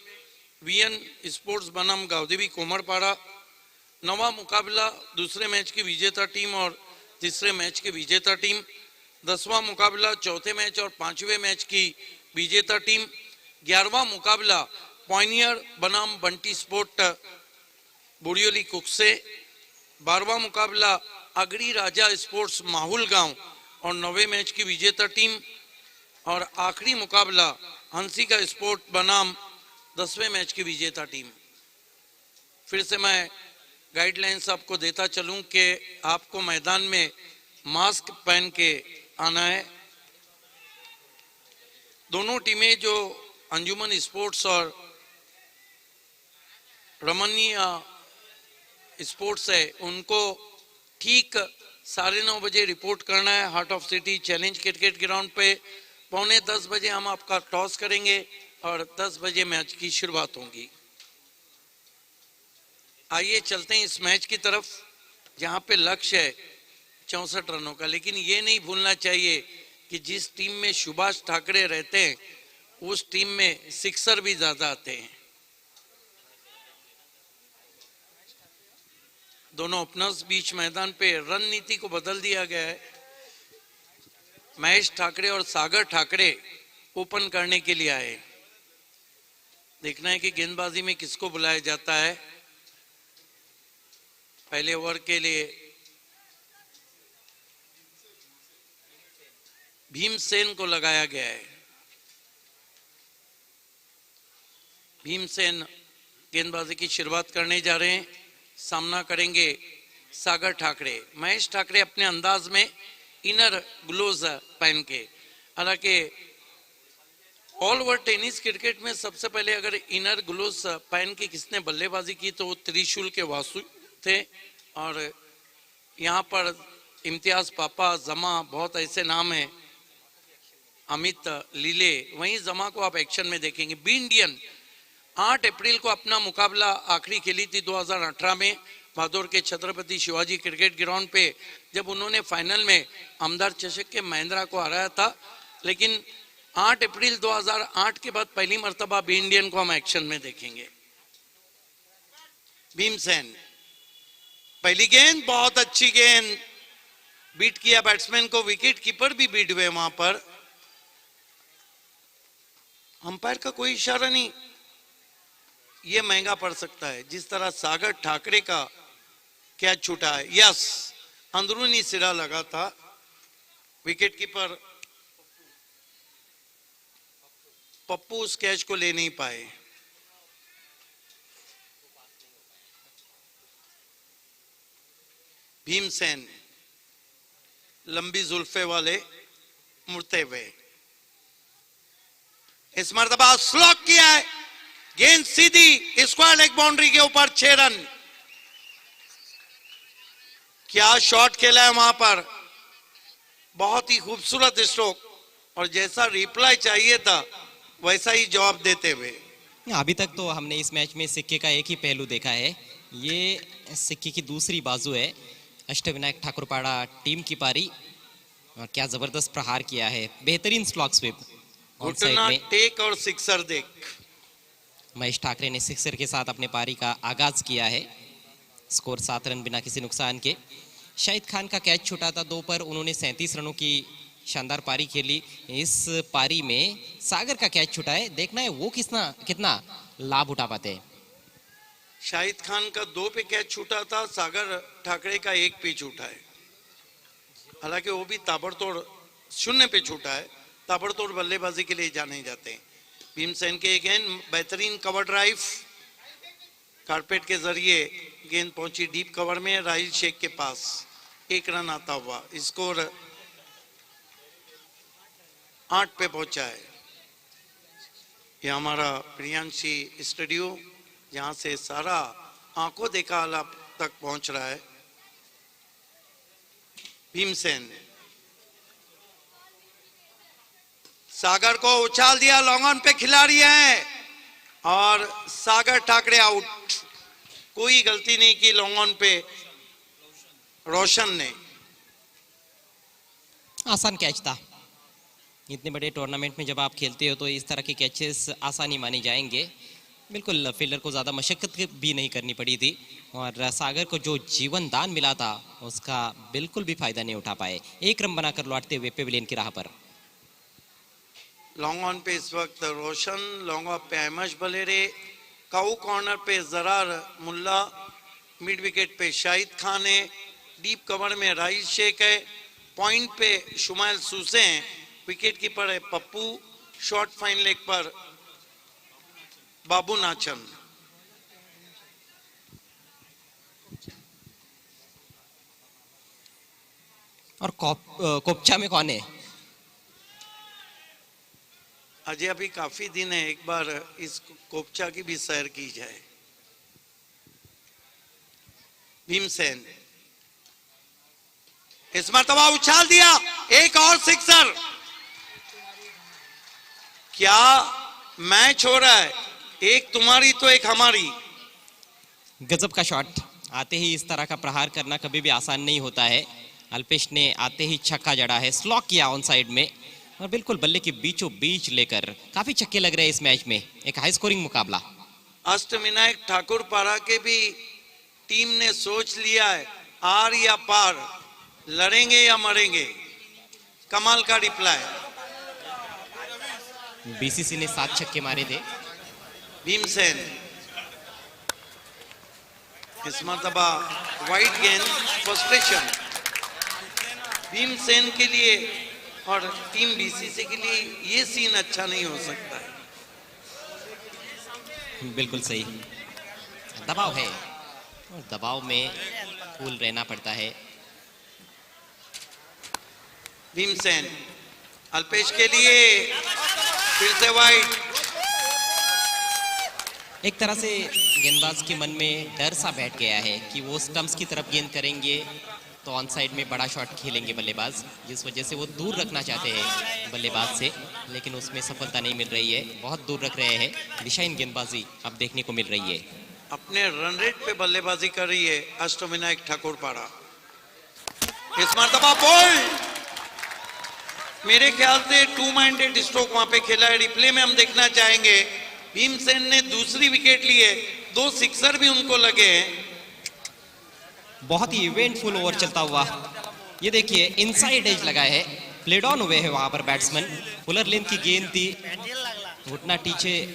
[SPEAKER 1] वीएन स्पोर्ट्स बनाम गावदेवी कोमरपाड़ा। नौवां मुकाबला दूसरे मैच की विजेता टीम और तीसरे मैच की विजेता टीम। 10वां मुकाबला चौथे मैच और 5वें मैच की विजेता टीम। 11वां मुकाबला पॉइनियर बनाम बंटी स्पोर्ट बोरियोली कुकसे। 12वां मुकाबला अगड़ी राजा स्पोर्ट्स माहुल गांव और 9वें मैच की विजेता टीम। और आखिरी मुकाबला हंसिका स्पोर्ट बनाम 10वें मैच की विजेता टीम। फिर से मैं गाइडलाइंस आपको देता चलूं कि आपको मैदान में मास्क पहन के आना है। दोनों टीमें जो अंजुमन स्पोर्ट्स और रमनिया स्पोर्ट्स है उनको ठीक 9:30 बजे रिपोर्ट करना है heart of city challenge cricket ground पे। 9:45 बजे हम आपका टॉस करेंगे और 10 बजे मैच की शुरुआत होगी। आइए चलते हैं इस मैच की तरफ जहां पे लक्ष्य है 64 रनों का। लेकिन ये नहीं भूलना चाहिए कि जिस टीम में सुभाष ठाकरे रहते हैं उस टीम में सिक्सर भी ज्यादा आते हैं। दोनों ओपनर्स बीच मैदान पे रणनीति को बदल दिया गया है। महेश ठाकरे और सागर ठाकरे ओपन करने के लिए आए। देखना है कि गेंदबाजी में किसको बुलाया जाता है। पहले ओवर के लिए भीमसेन को लगाया गया है। भीमसेन गेंदबाजी की शुरुआत करने जा रहे हैं। सामना करेंगे सागर ठाकरे। महेश ठाकरे अपने अंदाज में इनर ग्लोव्स पहन के, हालांकि ऑल ओवर टेनिस क्रिकेट में सबसे पहले अगर इनर ग्लोव्स पहन के किसने बल्लेबाजी की तो वो त्रिशूल के वासु थे। और यहाँ पर इम्तियाज पापा, जमा, बहुत ऐसे नाम हैं, अमित लीले, वहीं जमा को आप एक्शन में देखेंगे। बी इंडियन 8 अप्रैल को अपना मुकाबला आखिरी खेली थी 2018 में भादौर के छत्रपति शिवाजी क्रिकेट ग्राउंड पे, जब उन्होंने फाइनल में आमदार चषक के महिंद्रा को हराया था। लेकिन 8 अप्रैल 2008 के बाद पहली मर्तबा बी इंडियन को हम एक्शन में देखेंगे। भीमसेन, पहली गेंद बहुत अच्छी गेंद, बीट किया बैट्समैन को, विकेट कीपर भी बीट हुए वहां पर। अंपायर का कोई इशारा नहीं, ये महंगा पड़ सकता है। जिस तरह सागर ठाकरे का कैच छूटा है, यस, अंदरूनी सिरा लगा था, विकेट कीपर पप्पू उस कैच को ले नहीं पाए। भीमसेन लंबी जुल्फे वाले मुड़ते हुए, इस मर्तबा स्लॉक किया है, गेंद सीधी स्क्वायर लेग बाउंड्री के ऊपर, 6 रन। क्या शॉट खेला है वहां पर, बहुत ही खूबसूरत स्ट्रोक, और जैसा रिप्लाई चाहिए था वैसा ही जवाब देते हुए।
[SPEAKER 2] अभी तक तो हमने इस मैच में सिक्के का एक ही पहलू देखा है, ये सिक्के की दूसरी बाजू है। अष्टविनायक ठाकुरपाड़ा टीम की पारी, और क्या जबरदस्त प्रहार किया है, बेहतरीन स्लॉक स्वीप ऑन साइड में।
[SPEAKER 1] टेक और सिक्सर देख,
[SPEAKER 2] महेश ठाकरे ने सिक्सर के साथ अपने पारी का आगाज किया है। स्कोर 7 रन बिना किसी नुकसान के। शाहिद खान का कैच छूटा था 2 पर, उन्होंने 37 रनों की शानदार पारी खेली। इस पारी में सागर का कैच छूटा है, देखना है वो कितना लाभ उठा पाते हैं।
[SPEAKER 1] शाहिद खान का 2 पे कैच छूटा था, सागर ठाकरे का 1 पे छूटा है। हालांकि वो भी ताबड़तोड़ 0 पे छूटा है, ताबड़तोड़ बल्लेबाजी के लिए जाने जाते हैं। भीमसेन के गेंद बेहतरीन कवर ड्राइव, कारपेट के जरिए गेंद पहुंची डीप कवर में, राहिल शेख के पास 1 रन आता हुआ, स्कोर 8 पे पहुंचा है। ये हमारा प्रियांशी स्टूडियो, जहां से सारा आंखों देखा हाल तक पहुंच रहा है। भीमसेन सागर को उछाल दिया, लॉन्ग ऑन पे खिलाड़ी है, और सागर ठाकरे आउट। कोई गलती नहीं की लॉन्ग ऑन पे रोशन ने।
[SPEAKER 2] आसान कैच था। इतने बड़े टूर्नामेंट में जब आप खेलते हो तो इस तरह के कैचेस आसानी माने जाएंगे। बिल्कुल फील्डर को ज़्यादा मशक्कत भी नहीं करनी पड़ी थी, और सागर को जो जीवन दान मिला था उसका बिल्कुल भी फायदा नहीं उठा पाए। 1 रन बनाकर लौटते हुए पेविलियन की राह पर।
[SPEAKER 1] लॉन्ग ऑन पे इस वक्त रोशन, लॉन्ग ऑफ पे अहमश बलेरे, काऊ कॉर्नर पे जरार मुल्ला, मिड विकेट पे शाहिद खान है, डीप कवर में राहिल शेख है, पॉइंट पे शुमाइल सूसे हैं, विकेट कीपर है पप्पू, शॉर्ट फाइन लेग पर बाबू नाचन।
[SPEAKER 2] और कोपचा में कौन है?
[SPEAKER 1] अजय अभी काफी दिन है, एक बार इस कोपचा की भी सैर की जाए। भीमसेन इस मर्तबा उछाल दिया, एक और सिक्सर। क्या मैच हो रहा है, एक तुम्हारी तो एक हमारी।
[SPEAKER 2] गजब का शॉट, आते ही इस तरह का प्रहार करना कभी भी आसान नहीं होता है। अल्पेश ने आते ही छक्का जड़ा है, स्लॉक किया ऑन साइड में, और बिल्कुल बल्ले के बीचों बीच लेकर काफी छक्के लग रहे हैं इस मैच में। एक हाई स्कोरिंग मुकाबला।
[SPEAKER 1] अष्टविनायक ठाकुरपाड़ा के भी टीम ने सोच लिया है, आर या पार, लड़ेंगे या मरेंगे। कमाल का रिप्लाई।
[SPEAKER 2] बीसीसी ने 7 छक्के मारे थे।
[SPEAKER 1] भीमसेन इस मरतबा वाइड गेंद, फ्रस्ट्रेशन भीमसेन के लिए और टीम बीसीसी के लिए ये सीन अच्छा नहीं हो सकता है।
[SPEAKER 2] बिल्कुल सही, दबाव है और दबाव में कूल रहना पड़ता है।
[SPEAKER 1] भीमसेन अल्पेश के लिए फिर से वाइड।
[SPEAKER 2] एक तरह से गेंदबाज के मन में डर सा बैठ गया है कि वो स्टंप्स की तरफ गेंद करेंगे तो ऑन साइड में बड़ा शॉट खेलेंगे बल्लेबाज, जिस वजह से वो दूर रखना चाहते हैं बल्लेबाज से, लेकिन उसमें सफलता नहीं मिल रही है। बहुत दूर रख रहे हैं, दिशाहीन गेंदबाजी अब देखने को मिल रही है।
[SPEAKER 1] अपने रन रेट पे बल्लेबाजी कर रही है अष्टविनायक ठाकुरपाड़ा। इस मरतबा बॉल, मेरे ख्याल से 2 माइंडेड स्ट्रोक वहां पे खेला है। रिप्ले में हम देखना चाहेंगे। भीमसेन ने दूसरी विकेट ली है, 2 सिक्सर भी उनको लगे हैं।
[SPEAKER 2] बहुत ही इवेंटफुल ओवर चलता हुआ, ये देखिए इनसाइड एज लगा है, प्लेड ऑन हुए हैं वहां पर बैट्समैन। फुलर लेंथ की गेंद थी, घुटना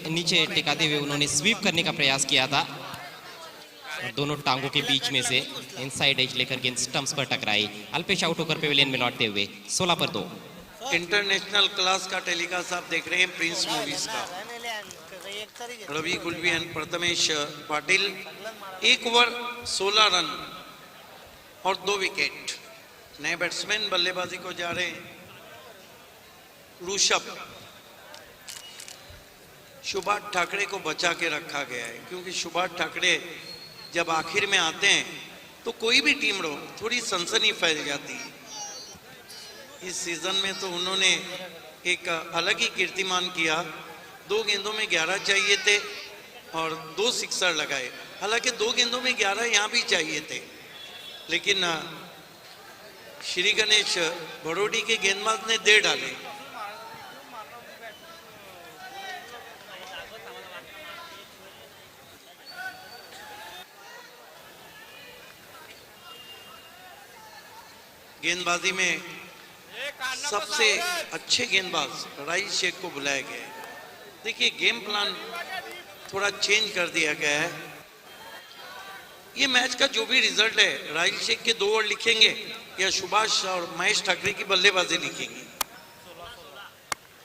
[SPEAKER 2] नीचे टिकाते हुए उन्होंने स्वीप करने का प्रयास किया था और दोनों टांगों के बीच में से इनसाइड एज लेकर गेंद स्टंप्स पर टकराई। अल्पेश आउट होकर पेविलियन में लौटते हुए 16 पर 2।
[SPEAKER 1] इंटरनेशनल क्लास का टेलीकास्ट आप देख रहे हैं प्रिंस मूवीज का। Ravi Kulvi and Prathamesh Patil, 1 over 16 run और 2 विकेट। नए बैट्समैन बल्लेबाजी को जा रहे हैं। ऋषभ, सुभाष ठाकरे को बचा के रखा गया है, क्योंकि सुभाष ठाकरे जब आखिर में आते हैं तो कोई भी टीम रो थोड़ी सनसनी फैल जाती है। इस सीजन में तो उन्होंने एक अलग ही कीर्तिमान किया। 2 गेंदों में 11 चाहिए थे और 2 सिक्सर लगाए। हालांकि 2 गेंदों में 11 यहाँ भी चाहिए थे, लेकिन श्री गणेश बड़ोडी के गेंदबाज ने दे डाले। गेंदबाजी में सबसे अच्छे गेंदबाज राहिल शेख को बुलाया गया है। देखिए गेम प्लान थोड़ा चेंज कर दिया गया है। ये मैच का जो भी रिजल्ट है, राहिल शेख के 2 ओवर लिखेंगे या सुभाष और महेश ठाकरे की बल्लेबाजी लिखेंगे।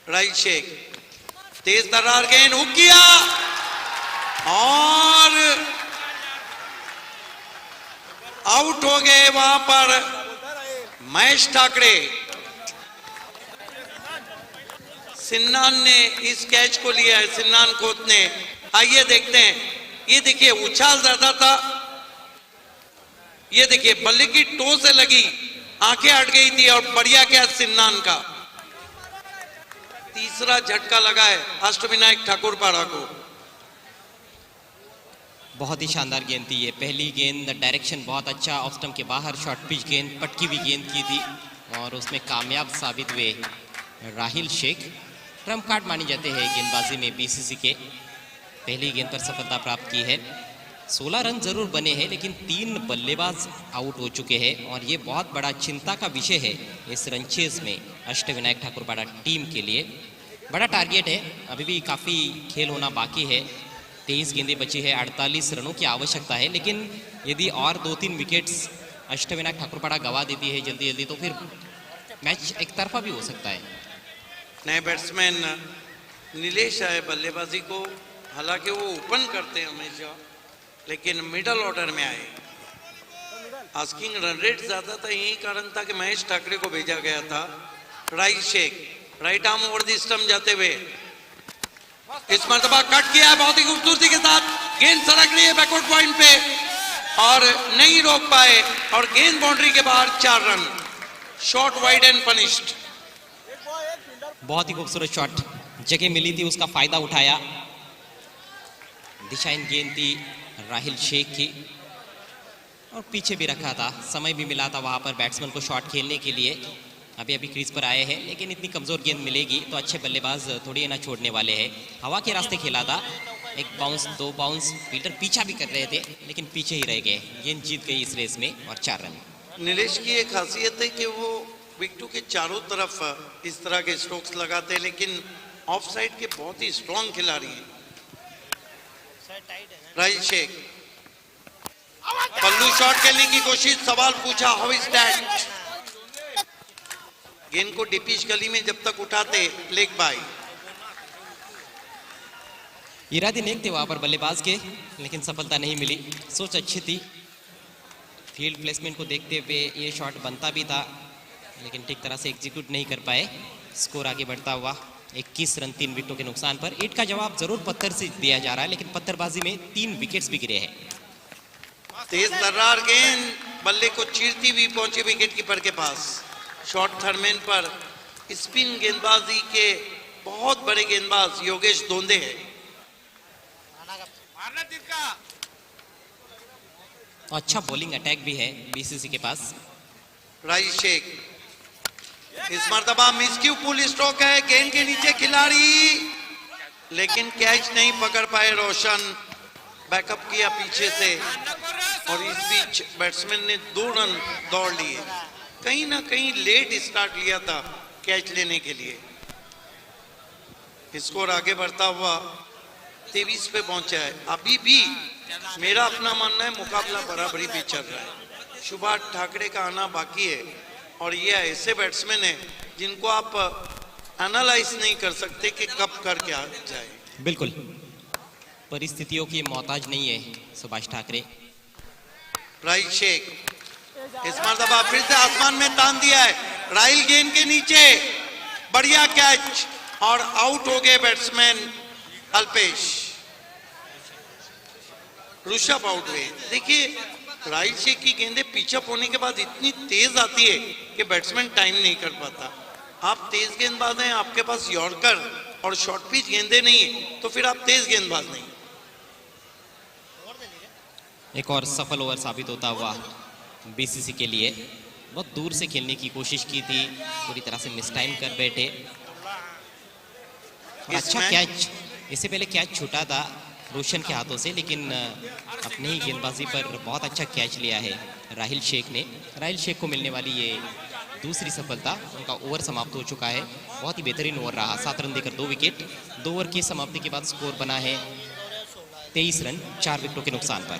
[SPEAKER 1] राहिल शेख, तेज तर्रार गेंद, हुक किया और आउट हो गए वहां पर महेश ठाकरे। सिन्नान ने इस कैच को लिया है, सिन्नान खोत ने। आइए देखते हैं। ये देखिए उछाल ज्यादा था, ये देखिए बल्ले की टो से लगी, आंखें हट गई थी और बढ़िया कैच सिन्नान का। तीसरा झटका लगा है अष्टविनायक ठाकुरपाड़ा को।
[SPEAKER 2] बहुत ही शानदार गेंद थी ये। पहली गेंद डायरेक्शन बहुत अच्छा, ऑफ स्टंप के बाहर शॉर्ट पिच गेंद, पटकी हुई गेंद की थी और उसमें कामयाब साबित हुए राहिल शेख। ट्रम्प कार्ड मानी जाते हैं गेंदबाजी में बीसीसी के। पहली गेंद पर सफलता प्राप्त की है। 16 रन जरूर बने हैं, लेकिन 3 बल्लेबाज आउट हो चुके हैं और ये बहुत बड़ा चिंता का विषय है इस रनचेज में अष्टविनायक ठाकुरपाड़ा टीम के लिए। बड़ा टारगेट है, अभी भी काफ़ी खेल होना बाकी है। 23 गेंदें बची है, 48 रनों की आवश्यकता है, लेकिन यदि और 2-3 विकेट्स अष्टविनायक ठाकुरपाड़ा गवा देती है जल्दी जल्दी तो फिर मैच एक तरफा भी हो सकता है।
[SPEAKER 1] नए बैट्समैन नीलेश आए बल्लेबाजी को। हालांकि वो ओपन करते हैं हमेशा, लेकिन मिडल ऑर्डर में आए। आस्किंग रन रेट ज्यादा था, यही कारण था कि महेश ठाकरे को भेजा गया था। Rahil Shaikh right arm over the stump जाते हुए इस मरतबा कट किया है बहुत ही खूबसूरती के साथ। गेंद सड़क रही है बैकवर्ड पॉइंट पे और नहीं रोक पाए और गेंद बाउंड्री के बाहर 4 run. Shot wide and punished.
[SPEAKER 2] बहुत ही खूबसूरत शॉट, जगह मिली थी उसका फायदा उठाया। दिशाहीन गेंद थी राहिल शेख की और पीछे भी रखा था, समय भी मिला था वहां पर बैट्समैन को शॉट खेलने के लिए। अभी अभी क्रीज पर आए हैं, लेकिन इतनी कमजोर गेंद मिलेगी तो अच्छे बल्लेबाज थोड़ी ना छोड़ने वाले हैं। हवा के रास्ते खेला था, 1 बाउंस 2 बाउंस, फील्डर पीछा भी कर रहे थे लेकिन पीछे ही रह गए। गेंद जीत गई इस रेस में और 4 रन।
[SPEAKER 1] नीलेश की एक खासियत है कि वो विकेटों के चारों तरफ इस तरह के स्ट्रोक्स लगाते हैं, लेकिन ऑफ साइड के बहुत ही स्ट्रॉन्ग खिलाड़ी हैं। राहिल शेख शॉट खेलने की कोशिश, सवाल पूछा, हाउ इज दैट? गेंद को डिपिश गली में जब तक उठाते लेग बाय।
[SPEAKER 2] इरादे नेक थे वहां पर बल्लेबाज के, लेकिन सफलता नहीं मिली। सोच अच्छी थी, फील्ड प्लेसमेंट को देखते हुए ये शॉट बनता भी था, लेकिन ठीक तरह से एग्जीक्यूट नहीं कर पाए। स्कोर आगे बढ़ता हुआ 21 रन 3 विकेटों के नुकसान पर। ईट का जवाब जरूर पत्थर से दिया जा रहा है, लेकिन पत्थरबाजी में 3 विकेट्स भी गिरे हैं।
[SPEAKER 1] तेज तर्रार गेंद बल्ले को चीरती हुई पहुंची विकेट कीपर के पास। शॉर्ट थर्डमैन पर स्पिन गेंदबाजी के बहुत बड़े गेंदबाज योगेश दोंदे हैं।
[SPEAKER 2] अच्छा बॉलिंग अटैक भी है बीसीसी के पास।
[SPEAKER 1] राइल शेख, इस मर्तबा मिसक्यू पुल स्ट्रोक है, गेंद के नीचे खिलाड़ी, लेकिन कैच नहीं पकड़ पाए रोशन। बैकअप किया पीछे से और इस बीच बैट्समैन ने 2 रन दौड़ लिए। कहीं ना कहीं लेट स्टार्ट लिया था कैच लेने के लिए। स्कोर आगे बढ़ता हुआ 23 पे पहुंचा है। अभी भी मेरा अपना मानना है मुकाबला बराबरी पे चल रहा है। सुभाष ठाकरे का आना बाकी है और ये ऐसे बैट्समैन है जिनको आप एनालाइज नहीं कर सकते कि कब कर क्या जाए।
[SPEAKER 2] बिल्कुल, परिस्थितियों की मोहताज नहीं है सुभाष ठाकरे।
[SPEAKER 1] राइल शेख, इस मर्तबा फिर से आसमान में तान दिया है। राइल गेंद के नीचे, बढ़िया कैच और आउट हो गए बैट्समैन अल्पेश। ऋषभ आउट हुए। देखिए राइल शेख की गेंदें पिचअप होने के बाद इतनी तेज आती है कि बैट्समैन टाइम नहीं कर पाता। आप तेज गेंदबाज हैं, आपके पास यॉर्कर और शॉर्ट पिच गेंदें नहीं है, तो फिर आप तेज गेंदबाज नहीं।
[SPEAKER 2] एक और सफल ओवर साबित होता हुआ बीसीसी के लिए। बहुत दूर से खेलने की कोशिश की थी, पूरी तरह से मिस टाइम कर बैठे। और अच्छा कैच, इससे पहले कैच छूटा था रोशन के हाथों से, लेकिन अपने ही गेंदबाजी पर बहुत अच्छा कैच लिया है राहिल शेख ने। राहिल शेख को मिलने वाली ये दूसरी सफलता। उनका ओवर समाप्त हो चुका है। बहुत ही बेहतरीन ओवर रहा, 7 रन देकर 2 विकेट। 2 ओवर की समाप्ति के बाद स्कोर बना है 23 रन 4 विकेटों के नुकसान पर।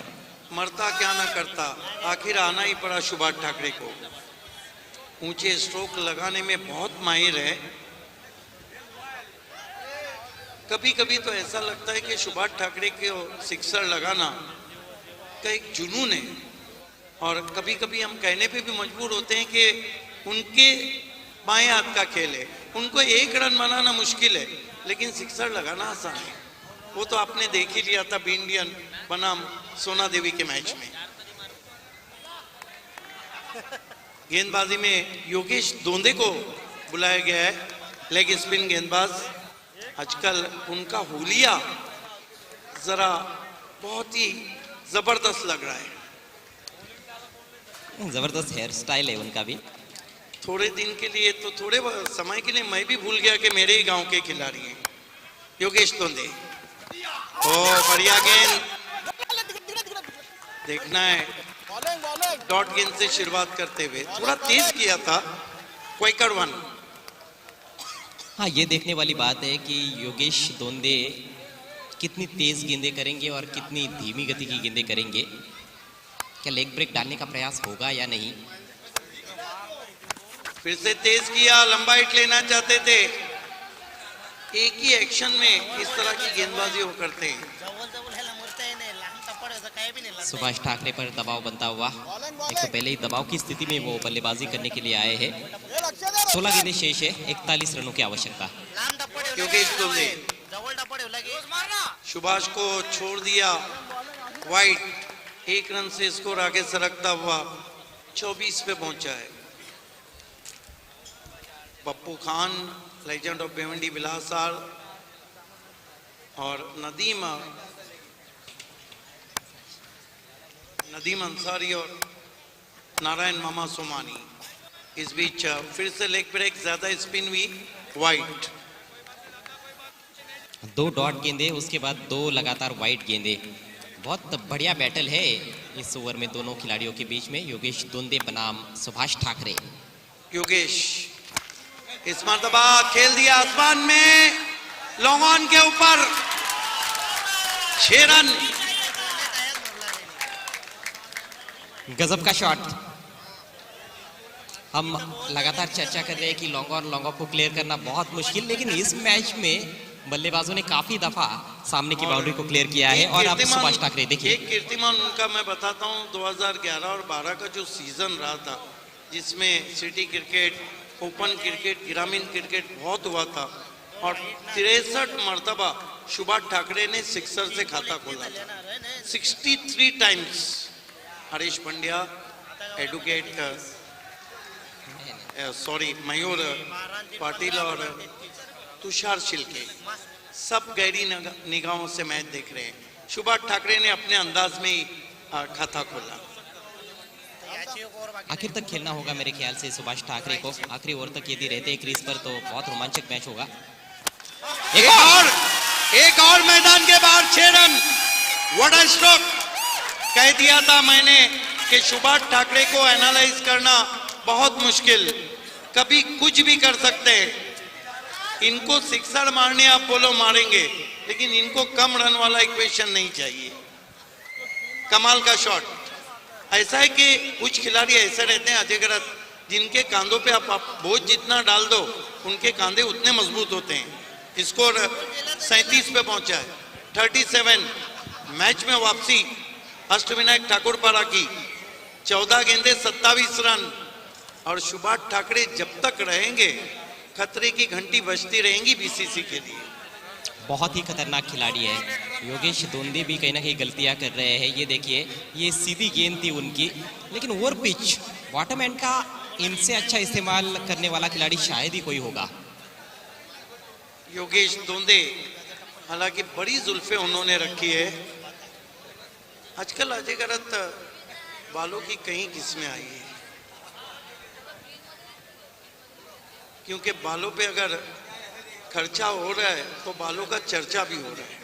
[SPEAKER 1] मरता क्या ना करता, आखिर आना ही पड़ा सुभाष ठाकरे को। ऊंचे स्ट्रोक लगाने में बहुत माहिर है। कभी कभी तो ऐसा लगता है कि सुभाष ठाकरे के सिक्सर लगाना का एक जुनून है, और कभी कभी हम कहने पे भी मजबूर होते हैं कि उनके बाएं हाथ का खेल है। उनको 1 रन बनाना मुश्किल है, लेकिन सिक्सर लगाना आसान है। वो तो आपने देख ही लिया था बी इंडियन बनाम सोना देवी के मैच में। गेंदबाजी में योगेश दोंदे को बुलाया गया है, लेग स्पिन गेंदबाज। आजकल उनका हुलिया जरा बहुत ही जबरदस्त लग रहा है।
[SPEAKER 2] जबरदस्त हेयर स्टाइल है उनका भी।
[SPEAKER 1] थोड़े दिन के लिए तो, थोड़े समय के लिए मैं भी भूल गया कि मेरे ही गांव के खिलाड़ी हैं योगेश दोंदे। ओ बढ़िया गेंद, देखना है डॉट गेंद से शुरुआत करते हुए थोड़ा तेज किया था क्वाइकर 1।
[SPEAKER 2] हाँ, ये देखने वाली बात है कि योगेश दोंदे कितनी तेज गेंदें करेंगे और कितनी धीमी गति की गेंदें करेंगे। क्या लेग ब्रेक डालने का प्रयास होगा या नहीं।
[SPEAKER 1] फिर से तेज किया, लंबा हिट लेना चाहते थे। एक ही एक्शन में इस तरह की गेंदबाजी वो करते हैं।
[SPEAKER 2] सुभाष ठाकरे पर दबाव बनता हुआ। एक तो पहले ही दबाव की स्थिति में वो बल्लेबाजी करने के लिए आए हैं। 16 गेंदें शेष है, 41 रनों की आवश्यकता।
[SPEAKER 1] योगेश दोंदे सुभाष को छोड़ दिया वाइट। 1 रन से स्कोर आगे सरकता हुआ 24 पे पहुंचा है। पप्पू खान, लेजेंड ऑफ भिवंडी बिलासर, और नदीम अंसारी और नारायण मामा सोमानी। इस बीच फिर से लेग ब्रेक, ज्यादा स्पिन हुई, वाइट।
[SPEAKER 2] 2 डॉट गेंदे, उसके बाद 2 लगातार वाइट गेंदे। बहुत बढ़िया बैटल है इस ओवर में दोनों खिलाड़ियों के बीच में। योगेश दोंदे बनाम सुभाष ठाकरे।
[SPEAKER 1] योगेश इस मर्तबा खेल दिया आसमान में, लॉन्ग ऑन के ऊपर 6 रन।
[SPEAKER 2] गजब का शॉट। हम लगातार चर्चा कर रहे हैं कि लॉन्ग और लॉन्ग ऑफ को क्लियर करना बहुत मुश्किल, लेकिन इस मैच में बल्लेबाजों ने काफी दफा सामने की बाउंड्री को क्लियर किया है। और अब सुभाष ठाकरे देखिए,
[SPEAKER 1] एक कीर्तिमान उनका मैं बताता हूं, 2011 और 12 का जो सीजन रहा था, जिसमें सिटी क्रिकेट, ओपन क्रिकेट, ग्रामीण क्रिकेट बहुत हुआ था, और 63 मरतबा सुभाष ठाकरे ने सिक्सर से खाता खोला था, 63 टाइम्स। हरीश पंड्या, एडवोकेट मयूर पाटिल और तुषार शिल्के सब गहरी निगाहों से मैच देख रहे हैं। सुभाष ठाकरे ने अपने अंदाज में ही खाता खोला।
[SPEAKER 2] आखिर तक खेलना होगा मेरे ख्याल से सुभाष ठाकरे को। आखिरी ओवर तक यदि रहते क्रीज पर तो बहुत रोमांचक मैच होगा।
[SPEAKER 1] एक और मैदान के बाहर 6 रन। What a stroke. कह दिया था मैंने कि सुभाष ठाकरे को एनालाइज करना बहुत मुश्किल, कभी कुछ भी कर सकते हैं। इनको सिक्सर मारने आप बोलो मारेंगे, लेकिन इनको कम रन वाला इक्वेशन नहीं चाहिए। कमाल का शॉट। ऐसा है कि कुछ खिलाड़ी ऐसे रहते हैं अजय गरत, जिनके कांधों पे आप बोझ जितना डाल दो उनके कांधे उतने मजबूत होते हैं। स्कोर 37 पे पहुंचा है। 37। मैच में वापसी अष्टविनायक ठाकुर पारा की 14 गेंदे 27 रन। और सुभाष ठाकरे जब तक रहेंगे खतरे की घंटी बजती रहेंगी बीसीसी के लिए।
[SPEAKER 2] बहुत ही खतरनाक खिलाड़ी है। योगेश दोंदे भी कहीं ना कहीं गलतियां कर रहे हैं। ये देखिए, ये सीधी गेंद थी उनकी, लेकिन ओवर पिच बॉटम एंड का इनसे अच्छा इस्तेमाल करने वाला खिलाड़ी शायद ही कोई होगा।
[SPEAKER 1] योगेश दोंदे, हालांकि बड़ी जुल्फे उन्होंने रखी है। आजकल अजय गरत बालों की कई किस्में आई है, क्योंकि बालों पे अगर खर्चा हो रहा है तो बालों का चर्चा भी हो रहा है।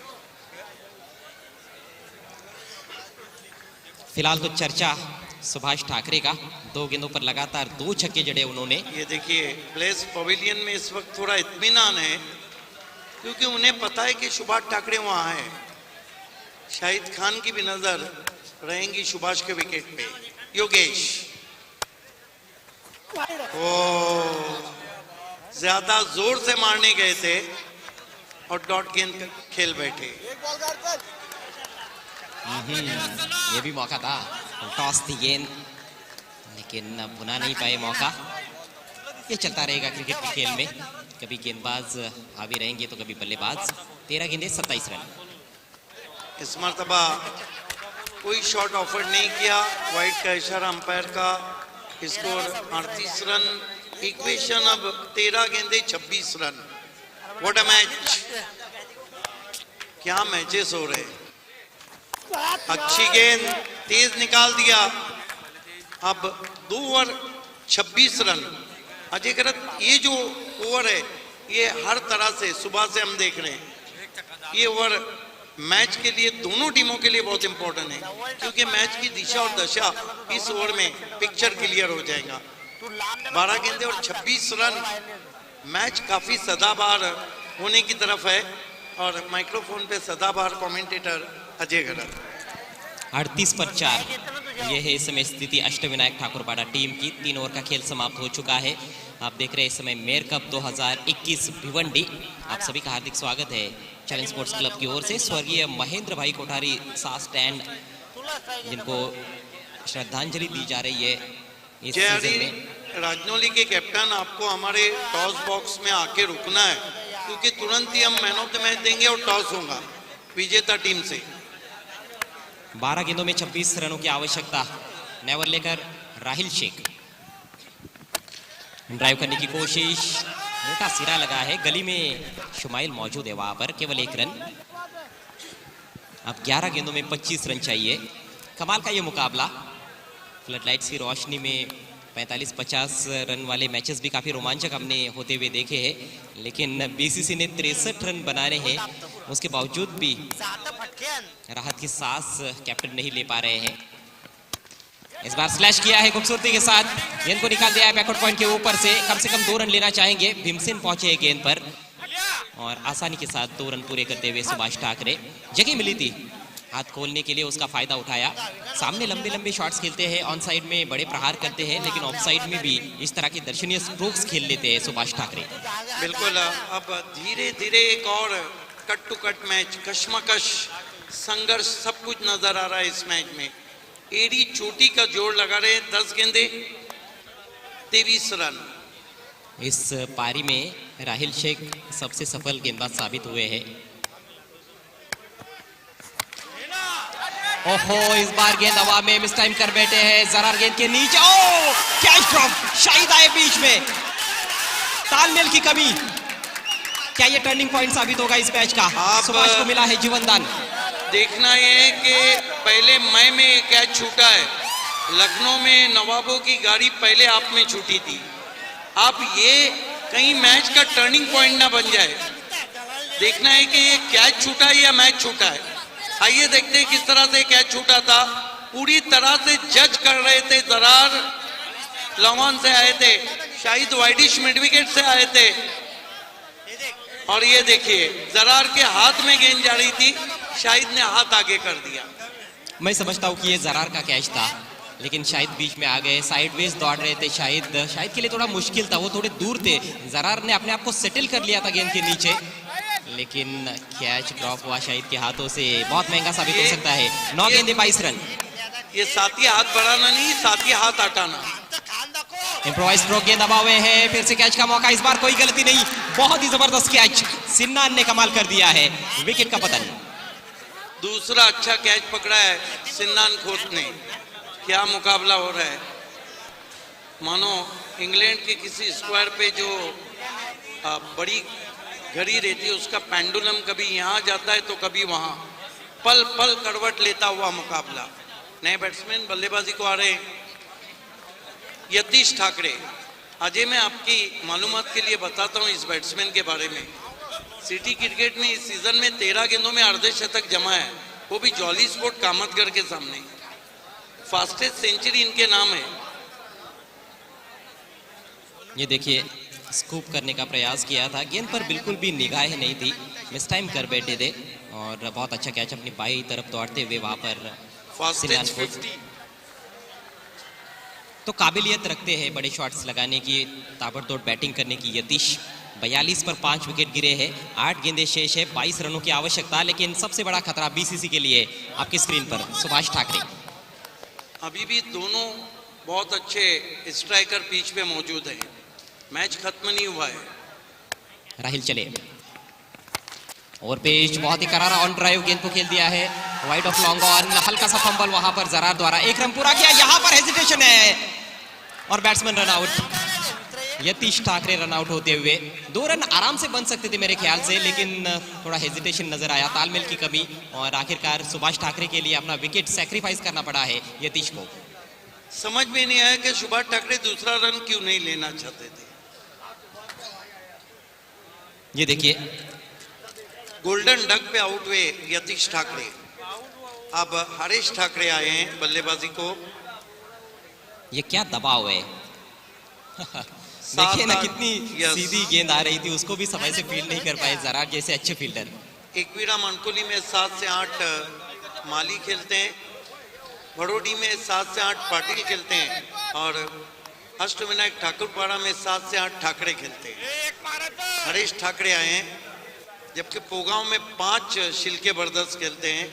[SPEAKER 2] फिलहाल तो चर्चा सुभाष ठाकरे का 2 गेंदों पर लगातार 2 छक्के जड़े उन्होंने।
[SPEAKER 1] ये देखिए, प्लेस पवेलियन में इस वक्त थोड़ा इत्मीनान है, क्योंकि उन्हें पता है कि सुभाष ठाकरे वहां है। शाहिद खान की भी नजर रहेंगी सुभाष के विकेट पे। योगेश, ओ ज्यादा जोर से मारने गए थे और डॉट गेंद खेल बैठे।
[SPEAKER 2] ये भी मौका था, टॉस थी गेंद, लेकिन भुना नहीं पाए मौका। ये चलता रहेगा क्रिकेट के खेल में, कभी गेंदबाज हावी रहेंगे तो कभी बल्लेबाज। 13 गेंदे 27 रन।
[SPEAKER 1] इस मरतबा कोई शॉट ऑफर नहीं किया, वाइड का इशारा अंपायर का। Score 38 run. इक्वेशन अब 13 गेंदे 26 रन। What a match. क्या मैचेस हो रहे। अच्छी गेंद, तेज निकाल दिया। अब 2 ओवर 26 रन। अजय गरत, ये जो ओवर है ये हर तरह से सुबह से हम देख रहे हैं। ये ओवर मैच के लिए, दोनों टीमों के लिए बहुत इंपॉर्टेंट है, क्योंकि मैच की दिशा और दशा इस ओवर में पिक्चर क्लियर हो जाएगा। 12 गेंदे और 26 रन। मैच काफी सदाबहार होने की तरफ है, और माइक्रोफोन पे सदाबहार कमेंटेटर अजय गरत।
[SPEAKER 2] 38 पर 4। यह है इस समय स्थिति अष्टविनायक ठाकुरपाड़ा टीम की। 3 ओवर का खेल समाप्त हो चुका है। आप देख रहे हैं इस समय मेयर कप 2021 भिवंडी। आप सभी का हार्दिक स्वागत है चैलेंज स्पोर्ट्स क्लब की ओर से। स्वर्गीय महेंद्र भाई कोठारी सा स्टैंड, जिनको श्रद्धांजलि दी जा रही है इस सीजन में।
[SPEAKER 1] राजनौली के कैप्टन, आपको हमारे टॉस बॉक्स में आके रुकना है, क्योंकि तुरंत ही हम मैन ऑफ द मैच देंगे और टॉस होगा विजेता टीम से।
[SPEAKER 2] 12 गेंदों में 26 रनों की आवश्यकता। नेवर लेकर राहिल शेख ड्राइव करने की कोशिश, मोटा सिरा लगा है। गली में शुमाइल मौजूद है, वहां पर केवल 1 रन। अब 11 गेंदों में 25 रन चाहिए। कमाल का ये मुकाबला। फ्लड लाइट्स की रोशनी में 45-50 रन वाले मैचेस भी काफी रोमांचक हमने होते हुए देखे हैं, लेकिन बीसीसी ने 63 रन बनाने हैं, उसके बावजूद भी राहत की सांस कैप्टन नहीं ले पा रहे हैं। इस बार स्लैश किया है खूबसूरती के साथ, गेंद को निकाल दिया है बैकवर्ड पॉइंट के ऊपर से। कम 2 रन लेना चाहेंगे। भीमसेन पहुंचे गेंद पर और आसानी के साथ 2 रन पूरे करते हुए सुभाष ठाकरे। जगह मिली थी हाथ खोलने के लिए उसका फायदा उठाया। सामने लंबे लंबे शॉट्स खेलते हैं, ऑन साइड में बड़े प्रहार करते हैं, लेकिन ऑफ साइड में भी इस तरह के दर्शनीय स्ट्रोक्स खेल लेते हैं सुभाष ठाकरे।
[SPEAKER 1] बिल्कुल। अब धीरे धीरे एक और कट टू कट मैच, कश्मकश, संघर्ष सब कुछ नजर आ रहा है इस मैच में। एड़ी चोटी का जोड़ लगा रहे, 10 गेंदे 23 रन।
[SPEAKER 2] इस पारी में राहिल शेख सबसे सफल गेंदबाज साबित हुए हैं। ओहो, इस बार गेंद हवा में मिस टाइम कर बैठे हैं, जरार गेंद के नीचे। ओ, कैच ड्रॉप, शाहिद आए बीच में, तालमेल की कमी। क्या ये टर्निंग पॉइंट साबित होगा इस मैच का? सुभाष को मिला है जीवनदान।
[SPEAKER 1] देखना ये है कि पहले मई में कैच छूटा है, लखनऊ में नवाबों की गाड़ी पहले आप में छूटी थी। अब ये कहीं मैच का टर्निंग पॉइंट ना बन जाए। देखना है कि ये कैच छूटा है या मैच छूटा है। आइए देखते हैं किस तरह से कैच छूटा था। पूरी तरह से जज कर रहे थे, जरार लॉन्ग ऑन से आए थे, शाहिद वाइडिश मिड विकेट से आए थे। और ये देखिए जरार के हाथ में गेंद जा रही थी, शाहिद ने हाथ आगे कर दिया।
[SPEAKER 2] मैं समझता हूँ कि ये जरार का कैच था, लेकिन शाहिद बीच में आ गए, साइडवेज दौड़ रहे थे। शाहिद के लिए थोड़ा मुश्किल था, वो थोड़े दूर थे। जरार ने अपने आप को सेटल कर लिया था गेंद के नीचे, लेकिन कैच ड्रॉप हुआ शाहिद के हाथों से। बहुत महंगा साबित हो सकता है। 9 गेंदे 22 रन।
[SPEAKER 1] ये साथी हाथ बढ़ाना नहीं, साथी हाथ हटाना।
[SPEAKER 2] इम्प्रोवाइज स्ट्रोक, गेंद दबा हुए हैं, फिर से कैच का मौका। इस बार कोई गलती नहीं, बहुत ही जबरदस्त कैच, सिन्नान ने कमाल कर दिया है। विकेट का पतन।
[SPEAKER 1] दूसरा अच्छा कैच पकड़ा है सिन्नान खोत ने। क्या मुकाबला हो रहा है, मानो इंग्लैंड के किसी स्क्वायर पे जो बड़ी घड़ी रहती है उसका पेंडुलम कभी यहाँ जाता है तो कभी वहाँ, पल पल करवट लेता हुआ मुकाबला। नए बैट्समैन बल्लेबाजी को आ रहे हैं, यतीश ठाकरे। अजय, मैं आपकी मालूमात के लिए बताता हूँ इस बैट्समैन के बारे में। सिटी क्रिकेट में इस सीजन में 13 गेंदों में अर्धशतक जमा है, वो भी जॉली स्पोर्ट कामतगढ़ के सामने। फास्टेस्ट सेंचुरी इनके नाम है।
[SPEAKER 2] ये देखिए, स्कूप करने का प्रयास किया था, गेंद पर बिल्कुल भी निगाह नहीं थी, मिस टाइम कर बैठे थे। और बहुत अच्छा कैच अपनी बाई तरफ दौड़ते हुए वहां पर
[SPEAKER 1] फास्टेस्ट 50।
[SPEAKER 2] तो काबिलियत रखते हैं बड़े शॉट्स लगाने की, ताबड़तोड़ बैटिंग करने की। यतीश 42 पर 5 विकेट गिरे हैं, 8 गेंदे शेष है, 22 रनों की आवश्यकता। लेकिन सबसे बड़ा खतरा बीसीसी के लिए आपकी स्क्रीन पर सुभाष ठाकरे।
[SPEAKER 1] अभी भी दोनों बहुत अच्छे स्ट्राइकर पिच पे मौजूद हैं, मैच खत्म नहीं हुआ है।
[SPEAKER 2] राहिल चले, और पेच बहुत ही करारा ऑन ड्राइव गेंद को खेल दिया है, वाइड ऑफ लॉन्ग ऑन। हल्का सा फंबल वहां पर जरार द्वारा, 1 रन पूरा किया। यहां पर हेजिटेशन है और batsman run out. Yatish Thackeray run out होते हुए 2 रन आराम से बन सकते थे मेरे ख्याल से, लेकिन थोड़ा हेजिटेशन नजर आया, तालमेल की कमी। और आखिरकार सुभाष ठाकरे के लिए अपना विकेट सैक्रिफाइस करना पड़ा है यतीश को।
[SPEAKER 1] समझ में नहीं आया कि सुभाष ठाकरे दूसरा रन क्यों नहीं लेना चाहते थे।
[SPEAKER 2] ये देखिए,
[SPEAKER 1] गोल्डन डक पे आउट हुए यतीश ठाकरे। अब हरीश ठाकरे आए हैं बल्लेबाजी को।
[SPEAKER 2] ये क्या दबाव है। देखिए ना कितनी सीधी गेंद आ रही थी, उसको भी समय से फील्ड नहीं कर पाए जरार जैसे अच्छे फील्डर।
[SPEAKER 1] एकवीरा मनकोली में 7 से 8 माली खेलते हैं, भड़ोडी में 7 से 8 पाटिल खेलते हैं, और अष्टविनायक ठाकुरपाड़ा में 7 से 8 ठाकरे खेलते हैं। हरीश ठाकरे आए हैं, जबकि पोगांव में 5 शिल्के बरदस खेलते हैं।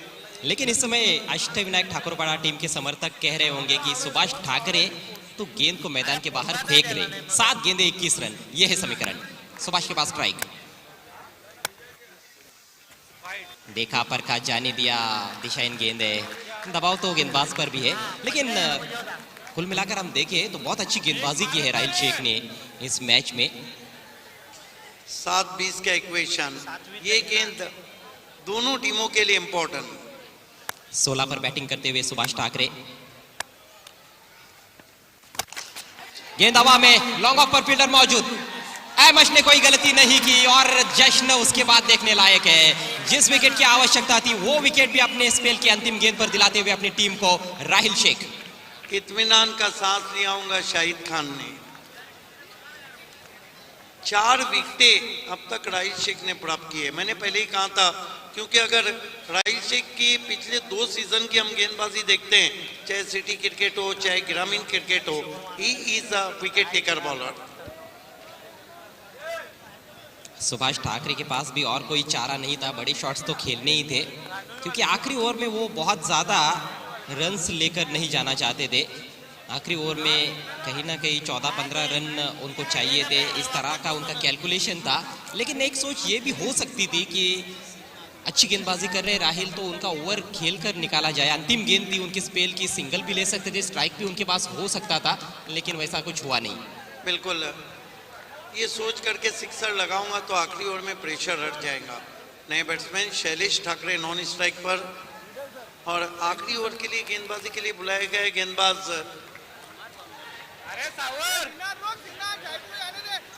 [SPEAKER 2] लेकिन इस समय अष्टविनायक ठाकुरपाड़ा टीम के समर्थक कह रहे होंगे कि सुभाष ठाकरे तो गेंद को मैदान के बाहर फेंक ले। 7 गेंदे 21 रन, यह है समीकरण। सुभाष के पास स्ट्राइक, देखा परखा, जाने दिया, दिशाहीन गेंद है। दबाव तो गेंदबाज पर भी है, लेकिन कुल मिलाकर हम देखें तो बहुत अच्छी गेंदबाजी की है राहिल शेख ने इस मैच में।
[SPEAKER 1] 7-20 का इक्वेशन, ये गेंद दोनों टीमों के लिए इंपॉर्टेंट।
[SPEAKER 2] 16 पर बैटिंग करते हुए सुभाष ठाकरे, गेंद हवा में, लॉन्ग ऑफ पर फील्डर मौजूद। अहमद ने कोई गलती नहीं की और जश्न उसके बाद देखने लायक है। जिस विकेट की आवश्यकता थी वो विकेट भी अपने स्पेल की अंतिम गेंद पर दिलाते हुए अपनी टीम को राहिल शेख।
[SPEAKER 1] इत्मीनान का सांस लिया होगा शाहिद खान ने। 4 विकेटें अब तक राहिल शेख ने प्राप्त की है। मैंने पहले ही कहा था, क्योंकि अगर राहिल शेख की पिछले 2 सीजन की हम गेंदबाजी देखते हैं, चाहे सिटी क्रिकेट हो चाहे ग्रामीण क्रिकेट हो, he is a wicket taker bowler.
[SPEAKER 2] Subhash Thackeray के पास भी और कोई चारा नहीं था, बड़े शॉट्स तो खेलने ही थे, क्योंकि आखिरी ओवर में वो बहुत ज़्यादा रन्स लेकर नहीं जाना चाहते थे। आखिरी ओवर में कहीं ना कहीं 14-15 रन उनको चाहिए थे, इस तरह का उनका कैलकुलेशन था। लेकिन एक सोच ये भी हो सकती थी कि अच्छी गेंदबाजी कर रहे राहिल, तो उनका ओवर खेल कर निकाला जाए। अंतिम गेंद थी उनकी स्पेल की, सिंगल भी ले सकते थे, स्ट्राइक भी उनके पास हो सकता था, लेकिन वैसा कुछ हुआ नहीं।
[SPEAKER 1] बिल्कुल, ये सोच करके सिक्सर लगाऊंगा तो आखिरी ओवर में प्रेशर हट जाएगा। नए batsman Shailesh Thackeray non strike पर, और आखिरी ओवर के लिए गेंदबाजी के लिए बुलाए गए गेंदबाज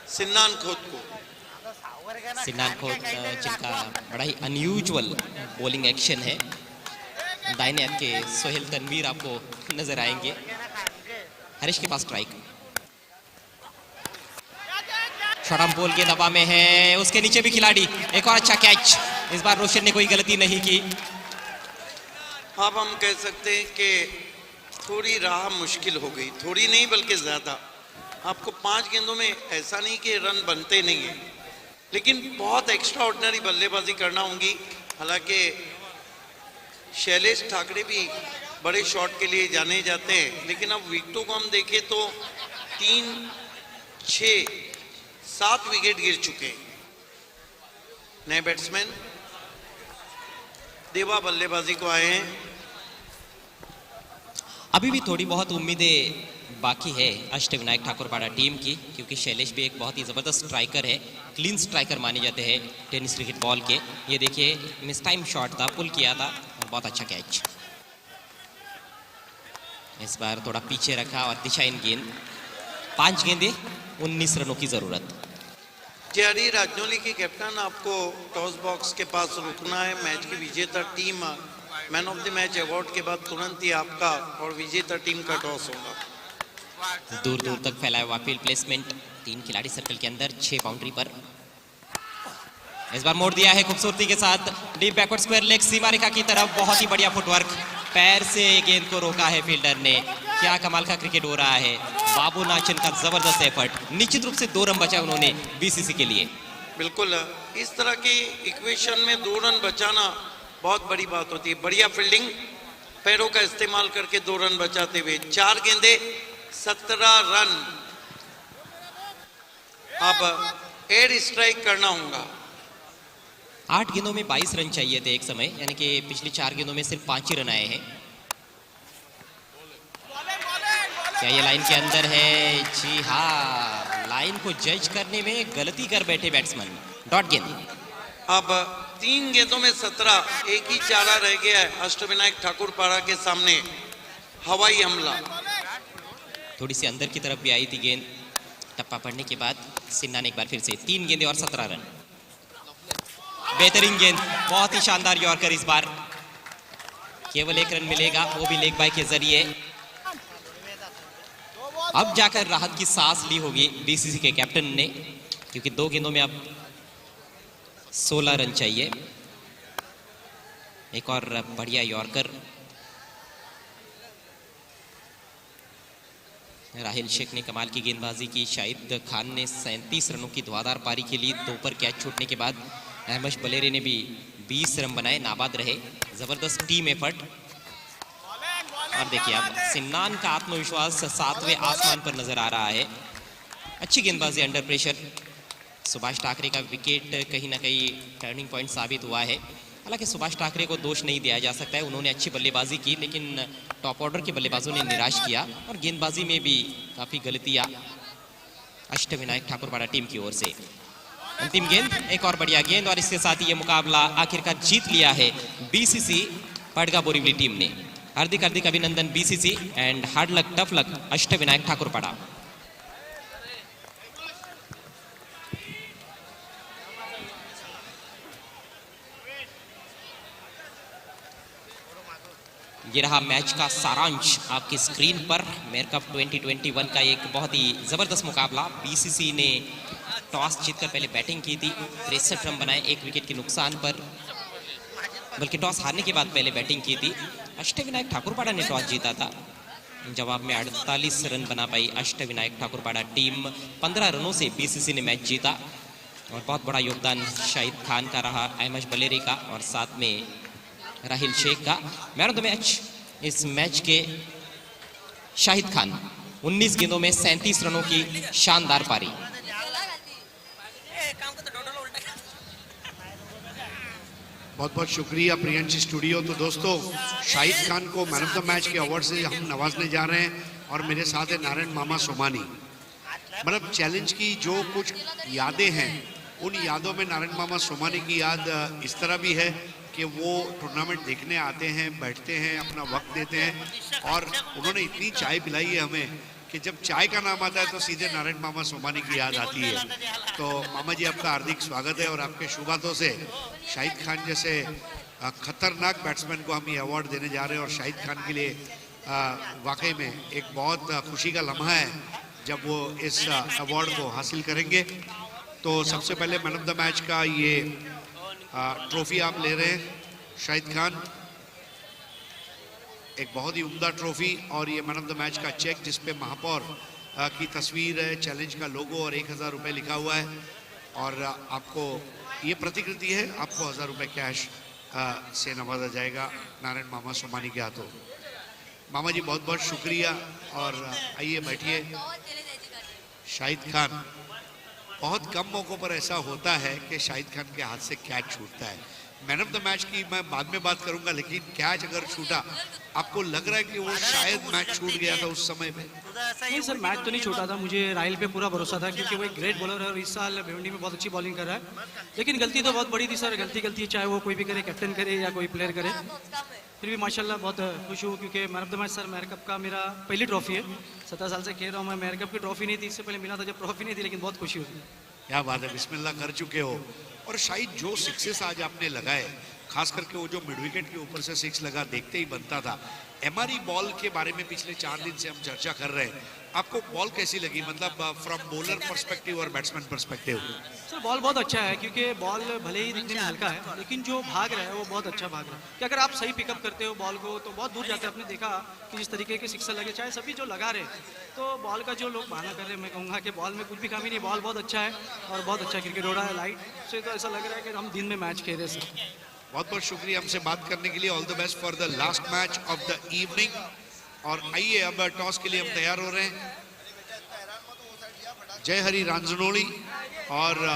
[SPEAKER 1] सिन्नान खोद को।
[SPEAKER 2] सिन्नान खोद जिनका बड़ा ही अनयूजुअल बॉलिंग एक्शन है। दाहिने हाथ के सोहेल तनवीर आपको नजर आएंगे। हरीश के पास स्ट्राइक, शॉर्ट आर्म बॉल के दबा में है, उसके नीचे भी खिलाड़ी, एक और अच्छा कैच। इस बार रोशन ने कोई गलती नहीं की।
[SPEAKER 1] अब हम कह सकते हैं कि थोड़ी राह मुश्किल हो गई, थोड़ी नहीं बल्कि ज्यादा। आपको 5 गेंदों में ऐसा नहीं कि रन बनते नहीं है, लेकिन बहुत एक्स्ट्रा ऑर्डिनरी बल्लेबाजी करना होगी। हालांकि शैलेश ठाकरे भी बड़े शॉट के लिए जाने जाते हैं, लेकिन अब विकेटों को हम देखें तो 3, 6, 7 विकेट गिर चुके हैं। नए बैट्समैन देवा बल्लेबाजी को आए हैं।
[SPEAKER 2] अभी भी थोड़ी बहुत उम्मीदें बाकी है अष्टविनायक ठाकुरपाड़ा टीम की, क्योंकि शैलेश भी एक बहुत ही ज़बरदस्त स्ट्राइकर है, क्लीन स्ट्राइकर माने जाते हैं टेनिस क्रिकेट बॉल के। ये देखिए मिस टाइम शॉट था, पुल किया था, बहुत अच्छा कैच। इस बार थोड़ा पीछे रखा और दिशाहीन गेंद। 5 गेंदें 19 रनों की ज़रूरत।
[SPEAKER 1] जेआरडी राजनौली की कैप्टन, आपको टॉस बॉक्स के पास रुकना है। मैच की विजेता team man of the match award के बाद तुरंत ही आपका और विजेता टीम का टॉस होगा।
[SPEAKER 2] दूर दूर तक फैलाया हुआ फील्ड प्लेसमेंट, 3 खिलाड़ी सर्कल के अंदर, 6 बाउंड्री पर। इस बार मोड़ दिया है खूबसूरती के साथ, डीप बैकवर्ड स्क्वायर लेग सीमा रेखा की तरफ। बहुत ही बढ़िया फुटवर्क, पैर से गेंद को रोका है फील्डर ने। क्या कमाल का क्रिकेट हो रहा है। बाबू नाचन का जबरदस्त एफर्ट, निश्चित रूप से 2 रन बचा उन्होंने बीसीसी के लिए।
[SPEAKER 1] बिल्कुल, इस तरह की इक्वेशन में 2 रन बचाना बहुत बड़ी बात होती है। बढ़िया फील्डिंग, पैरों का इस्तेमाल करके 2 रन बचाते हुए। 4 गेंदे 17 रन। अब एयर स्ट्राइक करना होगा।
[SPEAKER 2] 8 गेंदों में 22 रन चाहिए थे एक समय, यानी कि पिछली 4 गेंदों में सिर्फ 5 ही रन आए हैं। क्या ये लाइन के अंदर है? जी हाँ, लाइन को जज करने में गलती कर बैठे बैट्समैन। डॉट गेंद।
[SPEAKER 1] अब 3 गेंदों में 17, एक ही चारा रह गया है अष्टविनायक ठाकुरपाड़ा के सामने। हवाई हमला,
[SPEAKER 2] थोड़ी सी अंदर की तरफ भी आई थी गेंद, टप्पा पड़ने के बाद सिन्हा ने एक बार फिर से 3 गेंदें और 17 रन। बेहतरीन गेंद, बहुत ही शानदार यॉर्कर। इस बार केवल 1 रन मिलेगा, वो भी लेग बाय के जरिए। अब जाकर राहत की सांस ली होगी बीसीसी के कैप्टन ने, क्योंकि 2 गेंदों में अब 16 रन चाहिए। एक और बढ़िया यॉर्कर। राहिल शेख ने कमाल की गेंदबाजी की। शाहिद खान ने 37 रनों की धुआंधार पारी के लिए 2 पर कैच छूटने के बाद अहमद बलेरी ने भी 20 रन बनाए, नाबाद रहे। जबरदस्त टीम एफर्ट। और देखिए अब सिन्नान का आत्मविश्वास 7वें आसमान पर नजर आ रहा है। अच्छी गेंदबाजी अंडर प्रेशर। सुभाष ठाकरे का विकेट कहीं ना कहीं टर्निंग पॉइंट साबित हुआ है। हालांकि सुभाष ठाकरे को दोष नहीं दिया जा सकता है, उन्होंने अच्छी बल्लेबाजी की, लेकिन टॉप ऑर्डर के बल्लेबाजों ने निराश किया और गेंदबाजी में भी काफ़ी गलतियां अष्टविनायक ठाकुरपाड़ा टीम की ओर से। अंतिम गेंद, एक और बढ़िया गेंद, और इसके साथ ही ये मुकाबला आखिरकार जीत लिया है बीसीसी पड़गा बोरीवली टीम ने। हार्दिक हार्दिक अभिनंदन BCC and hard luck tough luck Ashtavinayak Thakurpara. ये रहा मैच का सारांश आपकी स्क्रीन पर। मेयर कप 2021 का एक बहुत ही जबरदस्त मुकाबला। बीसीसी ने टॉस जीतकर पहले बैटिंग की थी, 63 रन बनाए 1 विकेट के नुकसान पर। बल्कि टॉस हारने के बाद पहले बैटिंग की थी। अष्टविनायक ठाकुरपाड़ा ने टॉस जीता था। जवाब में 48 रन बना पाई अष्टविनायक ठाकुरपाड़ा टीम। 15 रनों से बीसीसी ने मैच जीता और बहुत बड़ा योगदान शाहिद खान का रहा, अहमद बलेरी का और साथ में राहिल शेख का। मैन ऑफ द मैच इस मैच के शाहिद खान, 19 गेंदों में 37 रनों की शानदार पारी।
[SPEAKER 3] बहुत बहुत शुक्रिया प्रियंशी स्टूडियो। तो दोस्तों, शाहिद खान को मैन ऑफ द मैच के अवार्ड से हम नवाजने जा रहे हैं और मेरे साथ है नारायण मामा सोमानी। मतलब चैलेंज की जो कुछ यादें हैं, उन यादों में नारायण मामा सोमानी की याद इस तरह भी है कि वो टूर्नामेंट देखने आते हैं, बैठते हैं, अपना वक्त देते हैं और उन्होंने इतनी चाय पिलाई है हमें कि जब चाय का नाम आता है तो सीधे नारायण मामा सोमानी की याद आती है। तो मामा जी, आपका हार्दिक स्वागत है और आपके शुभ हाथों से शाहिद खान जैसे खतरनाक बैट्समैन को हम ये अवार्ड देने जा रहे हैं और शाहिद खान के लिए वाकई में एक बहुत खुशी का लम्हा है जब वो इस अवार्ड को हासिल करेंगे। तो सबसे पहले मैन ऑफ द मैच का ये ट्रॉफी आप ले रहे हैं शाहिद खान, एक बहुत ही उम्दा ट्रॉफी और ये मैन ऑफ द मैच का चेक जिस पे महापौर की तस्वीर है, चैलेंज का लोगो और 1000 रुपये लिखा हुआ है और आपको ये प्रतिकृति है, आपको 1000 रुपये कैश से नवाजा जाएगा नारायण मामा सोमानी के हाथों। मामा जी बहुत बहुत शुक्रिया और आइए बैठिए। शाहिद खान, बहुत कम मौक़ों पर ऐसा होता है कि शाहिद खान के हाथ से कैच छूटता है। मैन ऑफ द मैच की मैं बाद में बात करूंगा, लेकिन कैच अगर छूटा, आपको लग रहा है कि वो शायद मैच छूट गया था उस समय पे?
[SPEAKER 4] नहीं सर, मैच तो नहीं छूटा था, मुझे राहिल पे पूरा भरोसा था क्योंकि वो एक ग्रेट बॉलर है और इस साल भिवंडी में बहुत अच्छी बॉलिंग कर रहा है। लेकिन गलती तो बहुत बड़ी थी सर, गलती चाहे वो कोई भी करे, कैप्टन करे या कोई प्लेयर करे। फिर भी माशाल्लाह बहुत खुश हूँ क्योंकि man of the match sir mayor cup का मेरा पहली ट्रॉफी है। 17 साल से खेल रहा हूँ मैं, मेयर कप की ट्रॉफी नहीं थी, इससे पहले मिला था जब ट्रॉफी नहीं थी, लेकिन बहुत खुशी होती है।
[SPEAKER 3] क्या बात है, बिस्मिल्लाह कर चुके हो। और शायद जो सिक्सेस आज आपने लगाए, खास करके वो जो मिड विकेट के ऊपर से 6 लगा, देखते ही बनता था। एमआरई बॉल के बारे में पिछले 4 दिन से हम चर्चा कर रहे हैं, आपको बॉल कैसी लगी, मतलब फ्रॉम बॉलर पर्सपेक्टिव और बैट्समैन पर्सपेक्टिव?
[SPEAKER 4] सर बॉल बहुत अच्छा है क्योंकि बॉल भले ही दिखने में हल्का है लेकिन जो भाग रहा है वो बहुत अच्छा भाग रहा है कि अगर आप सही पिकअप करते हो बॉल को तो बहुत दूर जाते हैं। आपने देखा कि जिस तरीके के सिक्सर लगे, चाहे सभी जो लगा रहे, तो बॉल का जो लोग बहाना कर रहे हैं, मैं कहूँगा कि बॉल में कुछ भी कमी नहीं, बॉल बहुत अच्छा है और बहुत अच्छा क्रिकेट हो रहा है। लाइट से तो ऐसा लग रहा है कि हम दिन में मैच खेल रहे हैं सर।
[SPEAKER 3] बहुत बहुत शुक्रिया हमसे बात करने के लिए। All the best for the last match of the evening. और आइए अब टॉस के लिए हम तैयार हो रहे हैं। जय हरी रांजनोली और